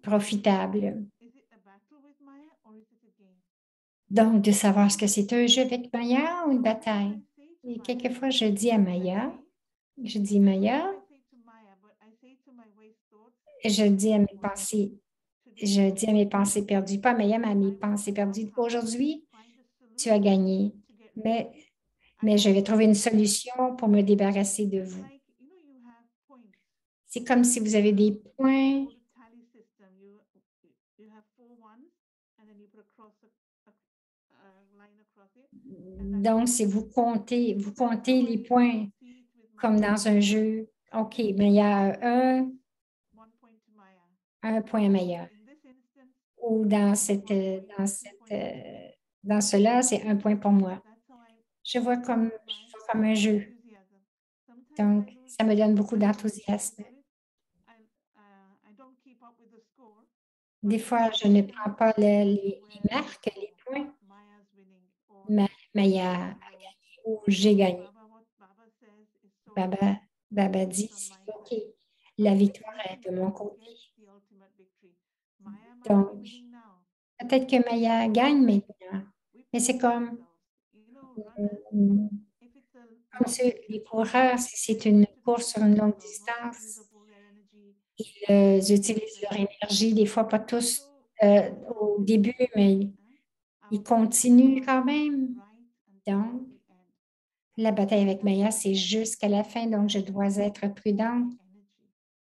profitable. Donc, de savoir ce que c'est un jeu avec Maya ou une bataille. Et quelquefois, je dis Maya, je dis à mes pensées, je dis à mes pensées perdues, pas Maya, mais à mes pensées perdues. Aujourd'hui, tu as gagné, mais, mais je vais trouver une solution pour me débarrasser de vous. C'est comme si vous avez des points. Donc, si vous comptez les points comme dans un jeu. OK, mais il y a un point meilleur. Ou dans cela, c'est un point pour moi. Je vois comme un jeu. Donc, ça me donne beaucoup d'enthousiasme. Des fois, je ne prends pas les marques, les points, mais il y a où j'ai gagné. Baba, Baba dit, c'est OK, la victoire est de mon côté. Donc, peut-être que Maya gagne maintenant, mais c'est comme les coureurs, si c'est une course sur une longue distance, ils utilisent leur énergie, des fois pas tous au début, mais ils continuent quand même. Donc, la bataille avec Maya, c'est jusqu'à la fin, donc je dois être prudente.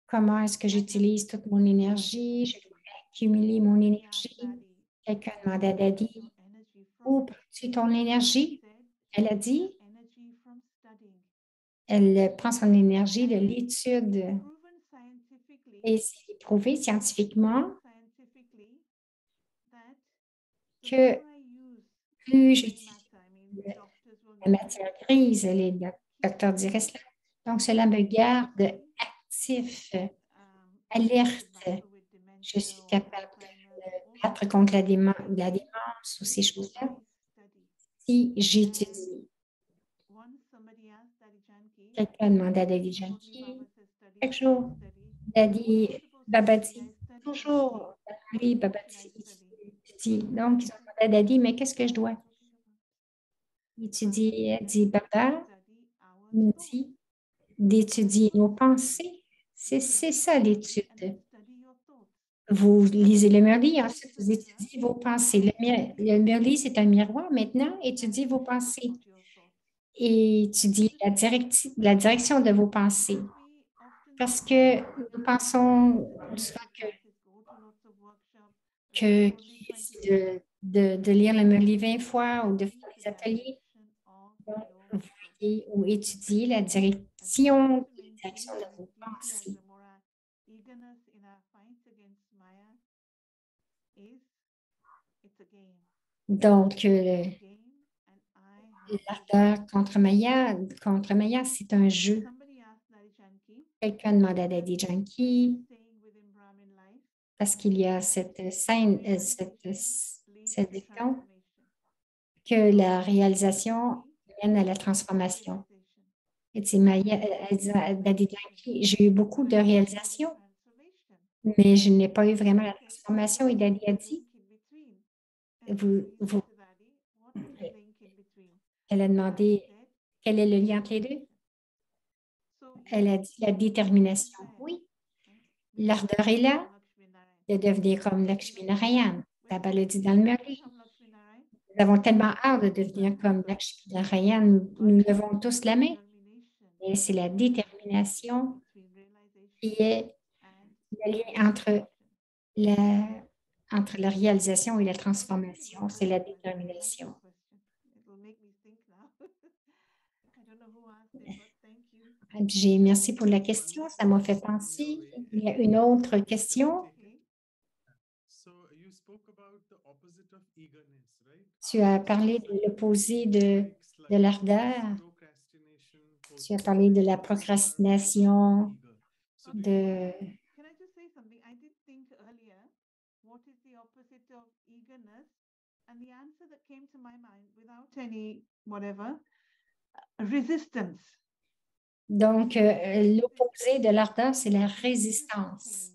Comment est-ce que j'utilise toute mon énergie? Je dois accumuler mon énergie. Quelqu'un demandait à Daddy, où prends-tu ton énergie? Elle a dit, elle prend son énergie de l'étude. Et c'est prouvé scientifiquement que plus j'utilise la matière grise, les docteurs diraient cela. Donc, cela me garde actif, alerte. Je suis capable de me battre contre la démence ou ces choses-là si j'étudie. Quelqu'un a demandé à Daddy Yankee, chaque jour, Baba dit, toujours, oui, Baba dit, donc, ils ont demandé à Daddy, mais qu'est-ce que je dois étudier? Elle dit, Baba nous dit d'étudier nos pensées. C'est ça l'étude. Vous lisez le Merli, ensuite vous étudiez vos pensées. Le Merli, c'est un miroir. Maintenant, étudiez vos pensées et étudiez la direction de vos pensées. Parce que nous pensons souvent de lire le Merli 20 fois ou de faire des ateliers. Donc, vous voyez ou étudier la direction de vos pensées. Donc, l'ardeur contre Maya, c'est un jeu. Quelqu'un demande à Daddy Yankee, parce qu'il y a cette scène, cette dicton, que la réalisation mène à la transformation. Et dit Maya, elle dit à Daddy Yankee, j'ai eu beaucoup de réalisations, mais je n'ai pas eu vraiment la transformation. Et Daddy a dit, vous, elle a demandé quel est le lien entre les deux. Elle a dit la détermination. Oui, l'ardeur est là de devenir comme Lakshmi Narayan. Baba le dit dans le Merli. Nous avons tellement hâte de devenir comme Lakshmi Narayan. Nous levons tous la main. Et c'est la détermination qui est le lien la, entre la réalisation et la transformation. C'est la détermination. Merci pour la question. Ça m'a fait penser. Il y a une autre question. Tu as parlé de l'opposé de l'ardeur. Tu as parlé de la procrastination, de... Donc, l'opposé de l'ardeur, c'est la résistance.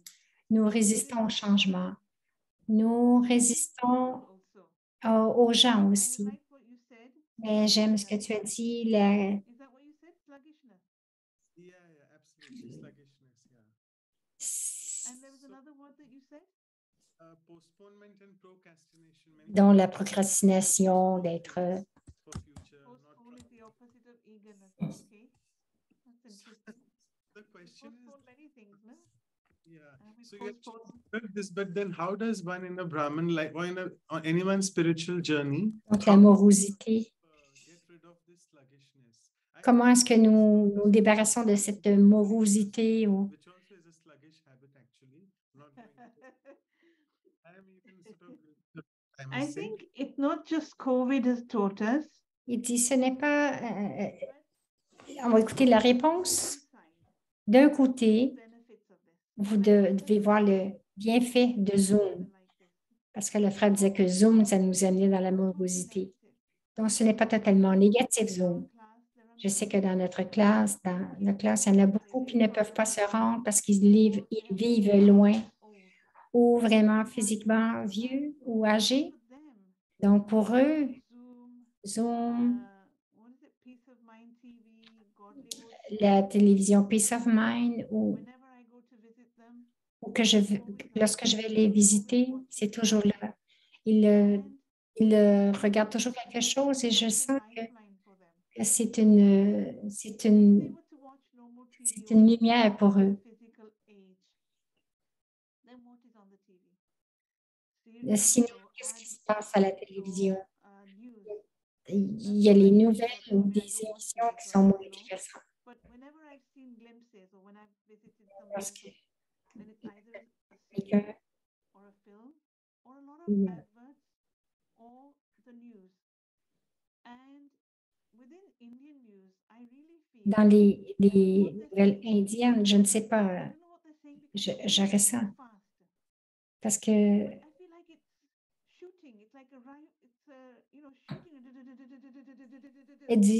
Nous résistons au changement. Nous résistons aux gens aussi. Mais j'aime ce que tu as dit, Yeah, absolutely. Sluggishness, yeah. Postponement and procrastination. Many dans people la procrastination, d'être for future, not the question is, yeah. So you have heard this, but then how does one in a Brahmin like or in a on anyone's spiritual journey donc la morosité. get rid of this sluggishness? Comment est-ce que nous nous débarrassons de cette morosité ou Which also is a sluggish habit, actually. Not going to, I am even sort of, I I must say. think it's not just COVID has taught us. il dit ce n'est pas. On va écouter la réponse. D'un côté, vous devez voir le bienfait de Zoom, parce que le frère disait que Zoom, ça nous amenait dans la morosité. Donc, ce n'est pas totalement négatif, Zoom. Je sais que dans notre classe, il y en a beaucoup qui ne peuvent pas se rendre parce qu'ils vivent loin ou vraiment physiquement vieux ou âgés. Donc, pour eux, Zoom, la télévision Peace of Mind ou que lorsque je vais les visiter, c'est toujours là. Ils regardent toujours quelque chose et je sens que c'est une lumière pour eux. Sinon, qu'est-ce qui se passe à la télévision? Il y a les nouvelles ou des émissions qui sont moins intéressantes. Parce que quelqu'un dans les nouvelles indiennes, je ne sais pas, je ressens. Parce que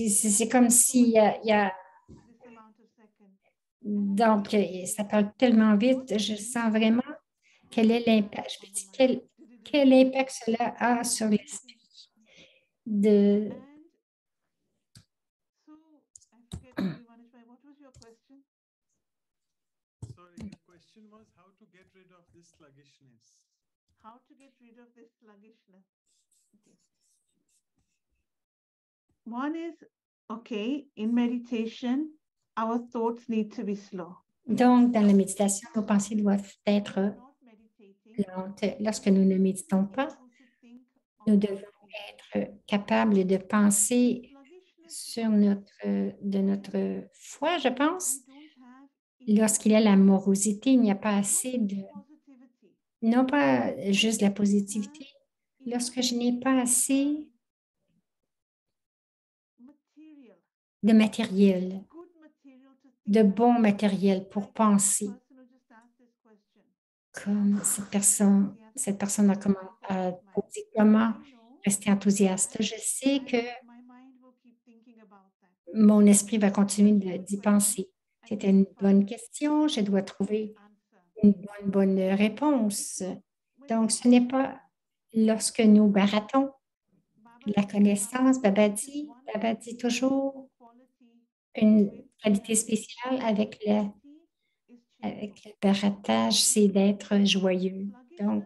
c'est comme s'il y a donc, ça parle tellement vite, je sens vraiment quel est l'impact. Je me dis quel impact cela a sur l'esprit de. Sorry, the question was how to get rid of this sluggishness. How to get rid of this sluggishness. Okay. One is, okay, in meditation, our thoughts need to be slow. Donc, dans la méditation, nos pensées doivent être lentes. Lorsque nous ne méditons pas, nous devons être capables de penser sur de notre foi, je pense. Lorsqu'il y a la morosité, il n'y a pas assez de. Non pas juste la positivité. Lorsque je n'ai pas assez de matériel, de bon matériel pour penser. Comme cette personne a posé comment rester enthousiaste. Je sais que mon esprit va continuer d'y penser. C'était une bonne question. Je dois trouver une bonne réponse. Donc, ce n'est pas lorsque nous baratons la connaissance. Baba dit toujours une qualité spéciale avec le baratage, c'est d'être joyeux. Donc,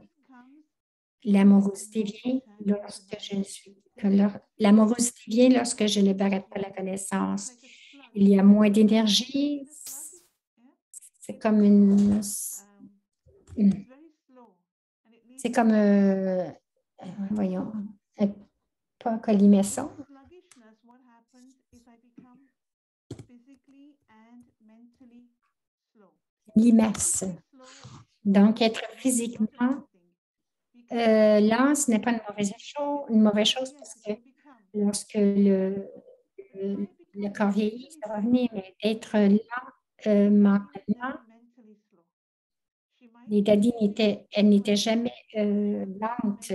l'amorosité vient lorsque l'amorosité vient lorsque je ne barate pas la connaissance. Il y a moins d'énergie. C'est comme c'est comme, voyons, pas un colimaçon. Limace. Donc, être physiquement lent, ce n'est pas une mauvaise chose parce que lorsque le corps vieillit, ça va venir, mais être lent mentalement, les daddies elle n'était jamais lente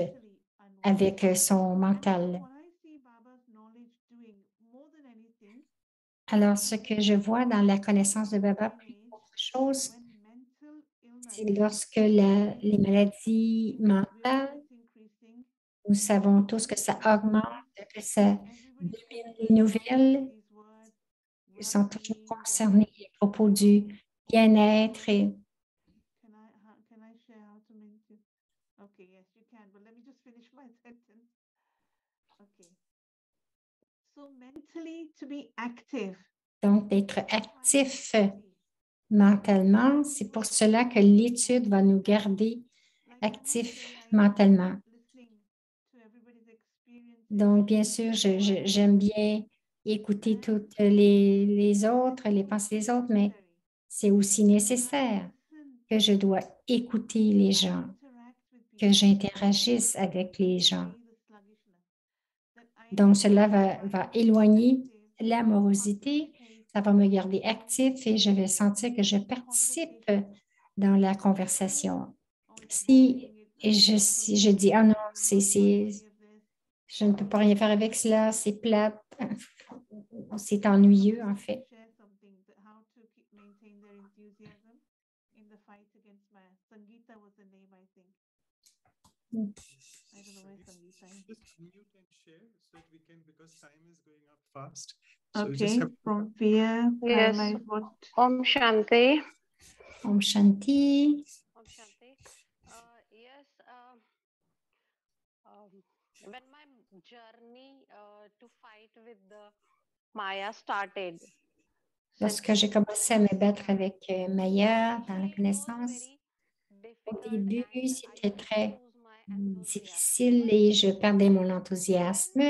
avec son mental. Alors, ce que je vois dans la connaissance de Baba, plus qu'autre chose, c'est lorsque les maladies mentales, nous savons tous que ça augmente, que ça domine les nouvelles, ils sont toujours concernés à propos du bien-être et Can I share how to mental? Okay, yes, you can, but let me just finish my sentence. Okay. So mentally to be active. donc d'être actif mentalement. C'est pour cela que l'étude va nous garder actifs mentalement. Donc, bien sûr, j'aime bien écouter toutes les autres, les pensées des autres, mais c'est aussi nécessaire que je dois écouter les gens, que j'interagisse avec les gens. Donc, cela va éloigner l'amorosité, ça va me garder actif et je vais sentir que je participe dans la conversation. Si je dis, ah non, je ne peux pas rien faire avec cela, c'est plate, c'est ennuyeux en fait. I don't know where Sangeeta is. Just unmute and share so that we can, because time is going up fast. Okay, from fear, Yes. paralyzed, what? Om Shanti. Om Shanti. Om Shanti. Yes. When my journey to fight with the Maya started. Lorsque j'ai commencé à me battre avec Maya dans la connaissance, au début, c'était très difficile et je perdais mon enthousiasme.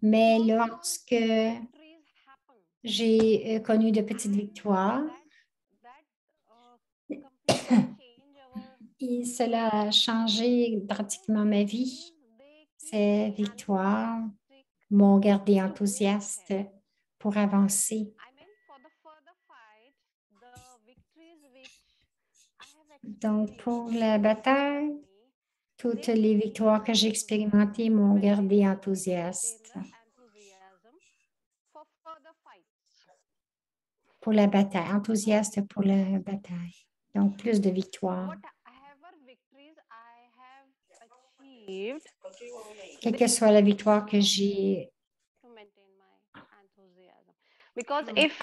Mais lorsque j'ai connu de petites victoires, et cela a changé pratiquement ma vie. Ces victoires m'ont gardé enthousiaste pour avancer. Donc, pour la bataille, toutes les victoires que j'ai expérimentées m'ont gardé enthousiaste. Pour la bataille, enthousiaste pour la bataille. Donc, plus de victoires. Quelle que soit la victoire que j'ai. Because if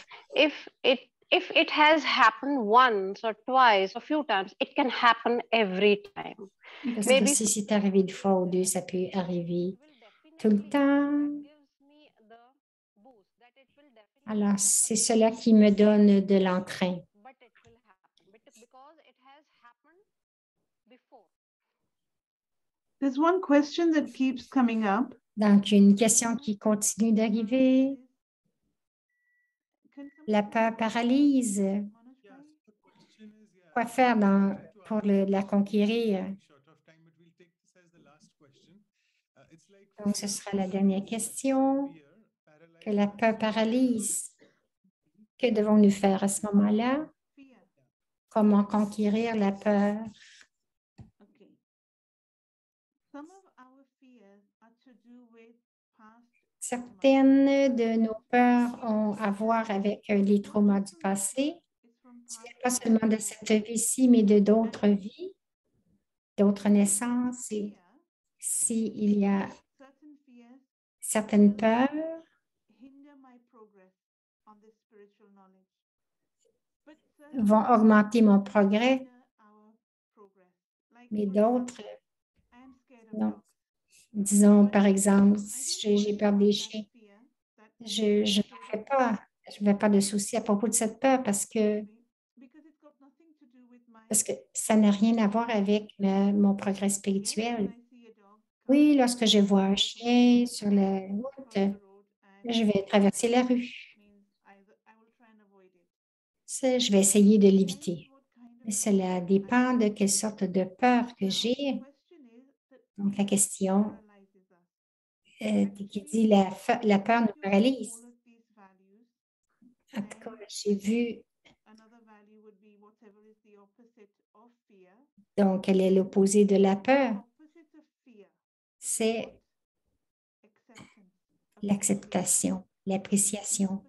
it has happened once or twice, a few times, it can happen every time. Parce que si c'est arrivé une fois ou deux, ça peut arriver tout le temps. Alors, c'est cela qui me donne de l'entrain. There's one question that keeps coming up. Donc, une question qui continue d'arriver. La peur paralyse. Quoi faire pour la conquérir? Donc, ce sera la dernière question. Que la peur paralyse. Que devons-nous faire à ce moment-là? Comment conquérir la peur? Certaines de nos peurs ont à voir avec les traumas du passé. Ce n'est pas seulement de cette vie-ci, mais de d'autres vies, d'autres naissances. Et s'il y a certaines peurs vont augmenter mon progrès, mais d'autres, non. Disons, par exemple, si j'ai peur des chiens, je ne fais pas de soucis à propos de cette peur parce que ça n'a rien à voir avec mon progrès spirituel. Oui, lorsque je vois un chien sur la route, je vais traverser la rue. Je vais essayer de l'éviter. Cela dépend de quelle sorte de peur que j'ai. Donc, la question qui dit la peur nous paralyse. En tout cas, j'ai vu. Donc, quel est l'opposé de la peur? C'est l'acceptation, l'appréciation.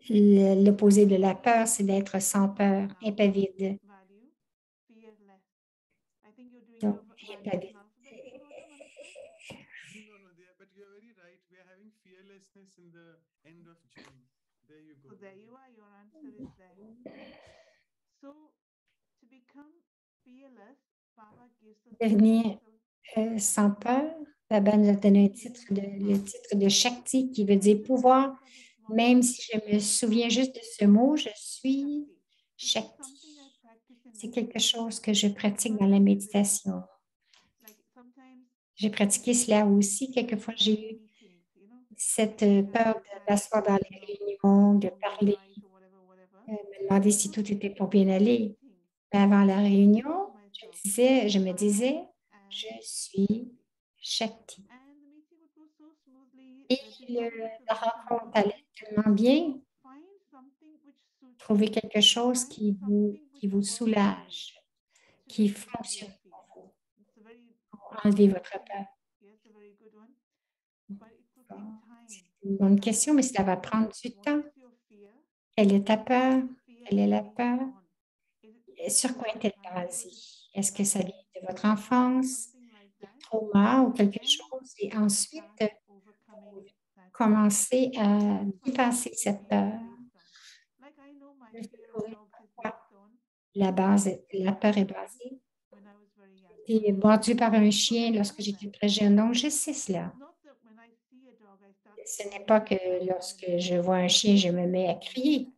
l'opposé de la peur, c'est d'être sans peur, impavide. value, fearless. I think you're doing Donc, your values impavide. in alphabetical order, Manasya? No, no, but you're very right. We are having fearlessness in the end of June. There you go. So there you are, your answer is there. So to become fearless, Baba gives us the Devenir title. sans peur, Baba nous a donné le titre de Shakti qui veut dire pouvoir. Même si je me souviens juste de ce mot, je suis Shakti. C'est quelque chose que je pratique dans la méditation. J'ai pratiqué cela aussi. Quelquefois, j'ai eu cette peur de m'asseoir dans les réunions, de parler, me demander si tout était pour bien aller. Mais avant la réunion, je me disais, je suis Shakti. Et la rencontre allait tellement bien. Trouvez quelque chose qui vous soulage, qui fonctionne pour vous, pour enlever votre peur. C'est une bonne question, mais ça va prendre du temps. Quelle est ta peur? Quelle est la peur? Sur quoi est-elle basée? Est-ce que ça vient de votre enfance, de trauma ou quelque chose? Et ensuite, commencer à dépasser cette peur. La peur est basée. J'ai été mordue par un chien lorsque j'étais très jeune, donc je sais cela. Ce n'est pas que lorsque je vois un chien, je me mets à crier,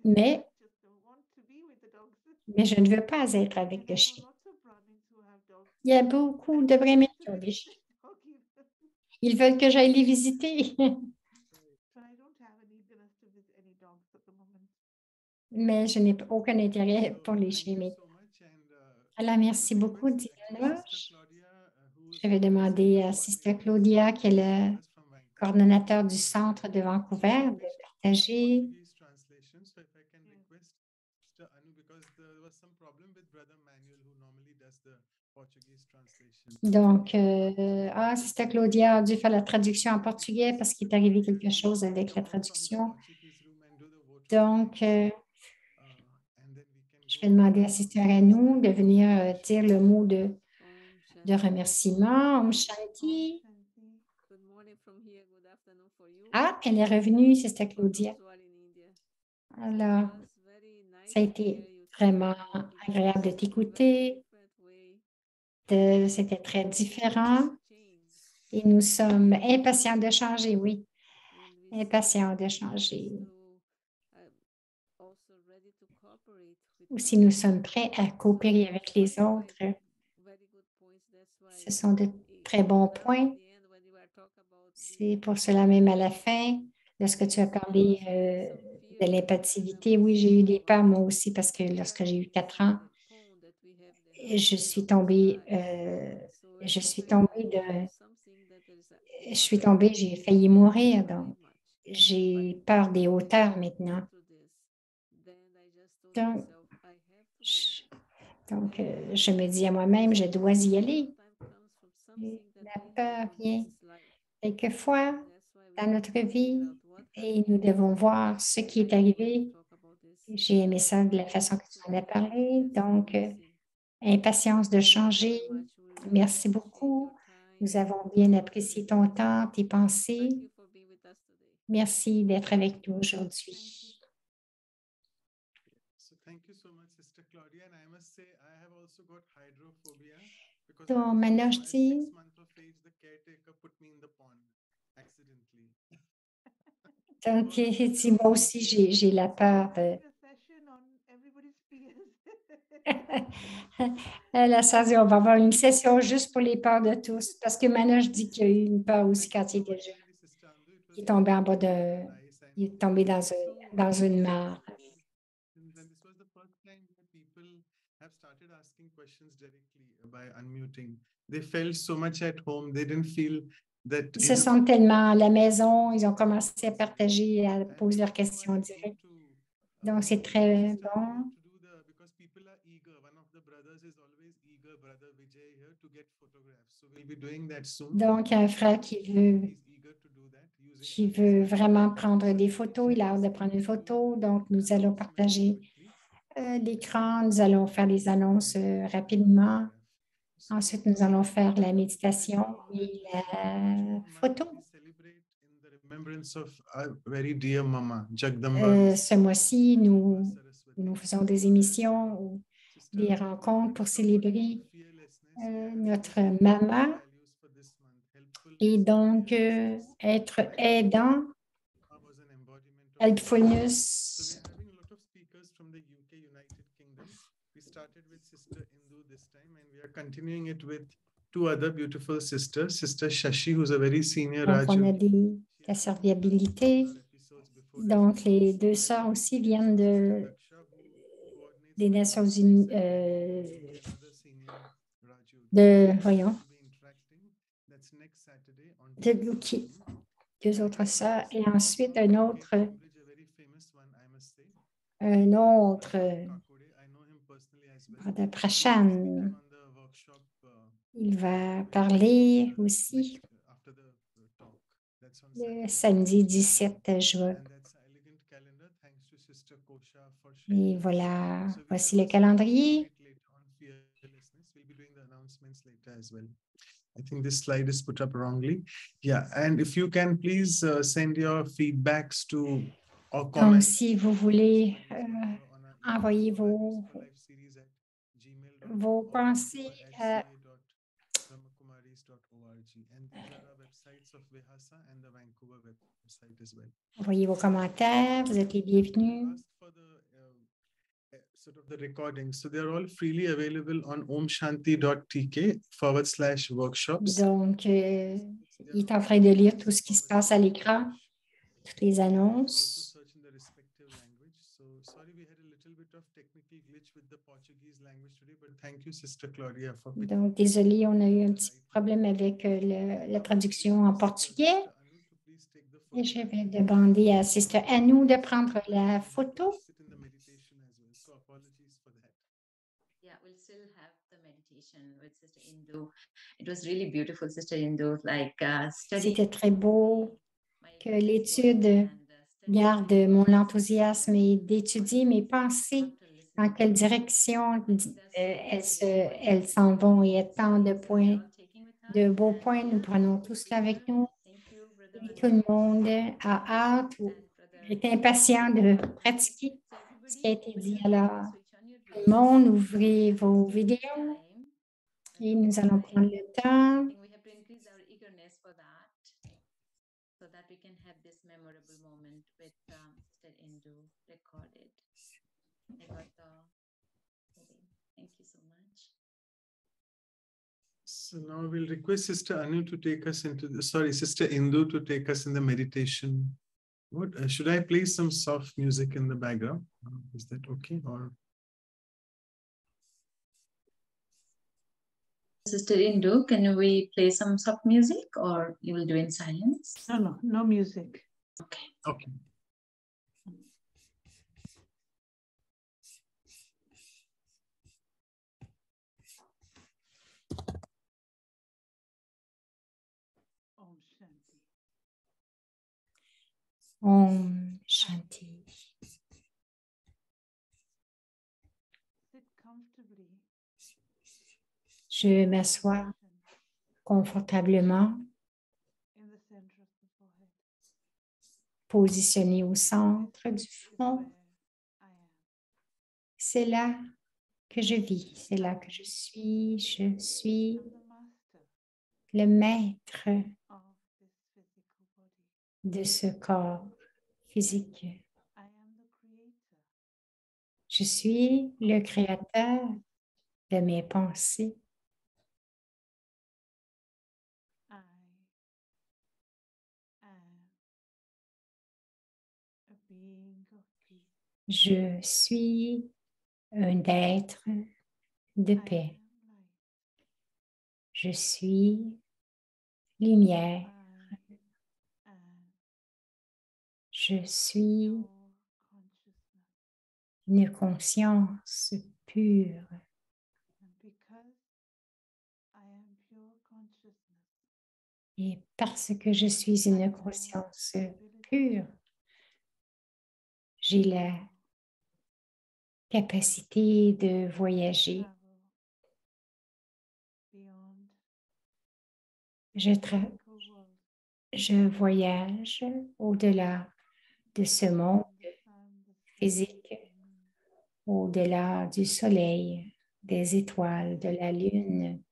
mais je ne veux pas être avec le chien. Il y a beaucoup de Brahmins qui ont des chiens. Ils veulent que j'aille les visiter. Mais je n'ai aucun intérêt pour les chiens. Alors, merci beaucoup, Diana. Je vais demander à Sister Claudia, qui est le coordonnateur du centre de Vancouver, de partager. Donc, Sister Claudia a dû faire la traduction en portugais parce qu'il est arrivé quelque chose avec la traduction. Donc, je vais demander à Sister Anou de venir dire le mot de remerciement. Om Shanti. Ah, elle est revenue, Sister Claudia. Alors, ça a été vraiment agréable de t'écouter. C'était très différent. Et nous sommes impatients de changer, oui. Impatients de changer. Aussi, nous sommes prêts à coopérer avec les autres. Ce sont de très bons points. C'est pour cela même à la fin, lorsque tu as parlé de l'impassivité, oui, j'ai eu des peurs moi aussi parce que lorsque j'ai eu 4 ans, je suis tombée, j'ai failli mourir. Donc, j'ai peur des hauteurs maintenant. Donc, je me dis à moi-même, je dois y aller. Et la peur vient quelquefois dans notre vie et nous devons voir ce qui est arrivé. J'ai aimé ça de la façon que tu en as parlé. Donc, impatience de changer. Merci beaucoup. Nous avons bien apprécié ton temps, tes pensées. Merci d'être avec nous aujourd'hui. Donc, maintenant, je dis, donc, moi aussi, j'ai la peur de... La session, on va avoir une session juste pour les peurs de tous, parce que maintenant, je dis qu'il y a eu une peur aussi quand il était jeune. Il est tombé en bas de... Il est tombé dans une mare. Ils se sentent tellement à la maison, ils ont commencé à partager, à poser leurs questions en direct. Donc, c'est très bon. Donc, un frère qui veut qui veut vraiment prendre des photos. Il a hâte de prendre une photo. Donc, nous allons partager l'écran. Nous allons faire les annonces rapidement. Ensuite, nous allons faire la méditation et la photo. Ce mois-ci, nous faisons des émissions ou des rencontres pour célébrer notre maman et donc être aidant, helpfulness. We started with Sister Indu this time, and we are continuing it with two other beautiful sisters, Sister Shashi, who's a very senior Donc, on a Raju. la serviabilité. Donc, les deux sœurs aussi viennent des Nations Unies, voyons, de Luki, deux autres sœurs, et ensuite un autre, Brother Prashan. Il va parler aussi le samedi 17 juin. Et voilà, voici le calendrier. I think this slide is put up wrongly. Yeah, and if you can please send your feedbacks to or comments. Donc, si vous voulez envoyer vos pensées à envoyez vos commentaires, vous êtes les bienvenus. Sort of the recordings. So they're all freely available on omshanti.tk/workshops. Donc, il est en train de lire tout ce qui se passe à l'écran, toutes les annonces. Donc, désolé, on a eu un petit problème avec la traduction en portugais. Et je vais demander à Sister Anu de prendre la photo. Yeah, we'll still have the meditation with Sister Indu. It was really beautiful, Sister Indu. C'était très beau que l'étude garde mon enthousiasme et d'étudier mes pensées, dans quelle direction elles s'en vont. Il y a tant de beaux points, nous prenons tout cela avec nous. Et tout le monde a hâte ou est impatient de pratiquer ce qui a été dit. Alors, tout le monde, ouvrez vos vidéos et nous allons prendre le temps. So that we can have this memorable moment with Sister Indu recorded. Thank you so much. So now we'll request Sister Anu to take us Sister Indu to take us in the meditation. What should I play some soft music in the background? Is that okay? Or Sister Indu, can we play some soft music or you will do in silence? No music. Okay. Okay. Om Shanti. Je m'assois confortablement, positionné au centre du front. C'est là que je vis, c'est là que je suis. Je suis le maître de ce corps physique. Je suis le créateur de mes pensées. Je suis un être de paix. Je suis lumière. Je suis une conscience pure. Et parce que je suis une conscience pure. J'ai la capacité de voyager. Je voyage au-delà de ce monde physique, au-delà du soleil, des étoiles, de la lune.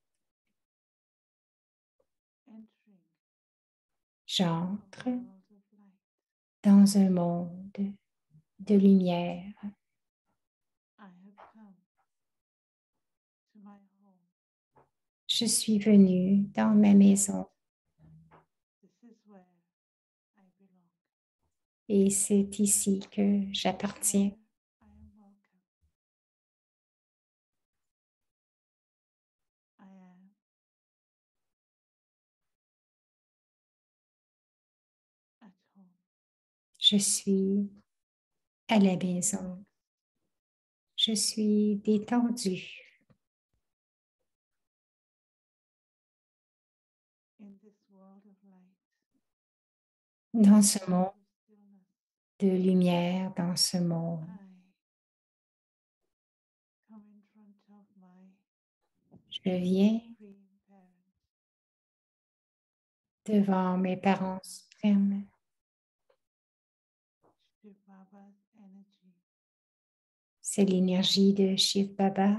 J'entre dans un monde de lumière. Je suis venue dans ma maison et c'est ici que j'appartiens. Je suis à la maison. Je suis détendue. Dans ce monde de lumière, dans ce monde, je viens devant mes parents suprêmes. C'est l'énergie de Shiv Baba.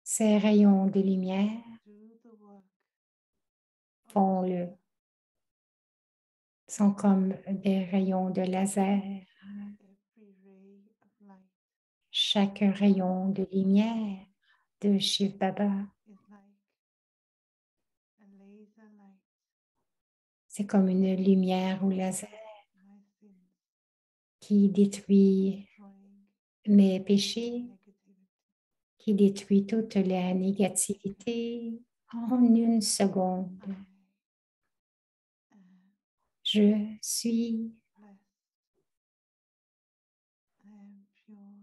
Ces rayons de lumière sont comme des rayons de laser. Chaque rayon de lumière de Shiv Baba, c'est comme une lumière au laser qui détruit mes péchés, qui détruit toute la négativité en une seconde. Je suis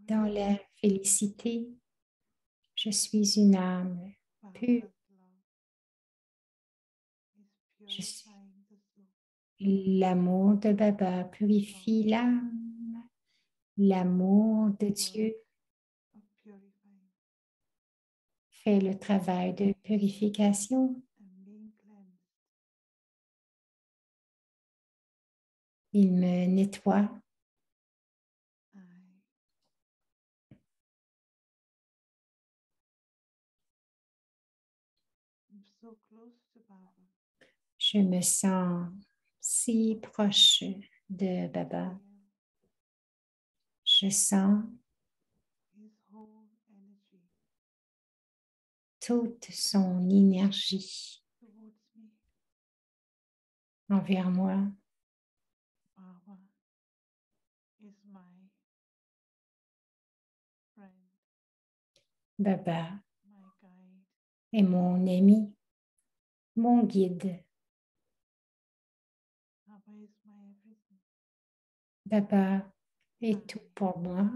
dans la félicité. Je suis une âme pure. L'amour de Baba purifie l'âme. L'amour de Dieu fait le travail de purification. Il me nettoie. Je me sens si proche de Baba. Je sens toute son énergie envers moi. Baba est mon ami, mon guide. Baba est tout pour moi.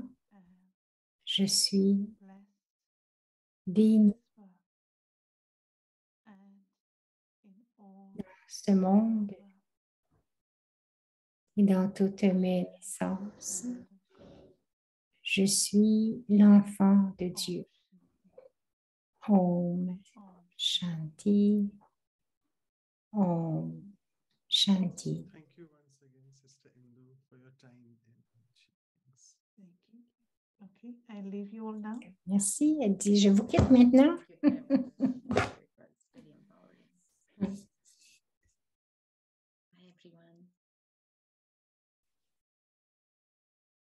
Je suis bénie dans ce monde et dans toutes mes naissances. Je suis l'enfant de Dieu. Om Shanti. Om Shanti. Thank you once again, Sister Indu, for your time. Thank you. Okay, I leave you all now. Merci. Elle dit, je vous quitte maintenant. Very empowering. Bye, everyone.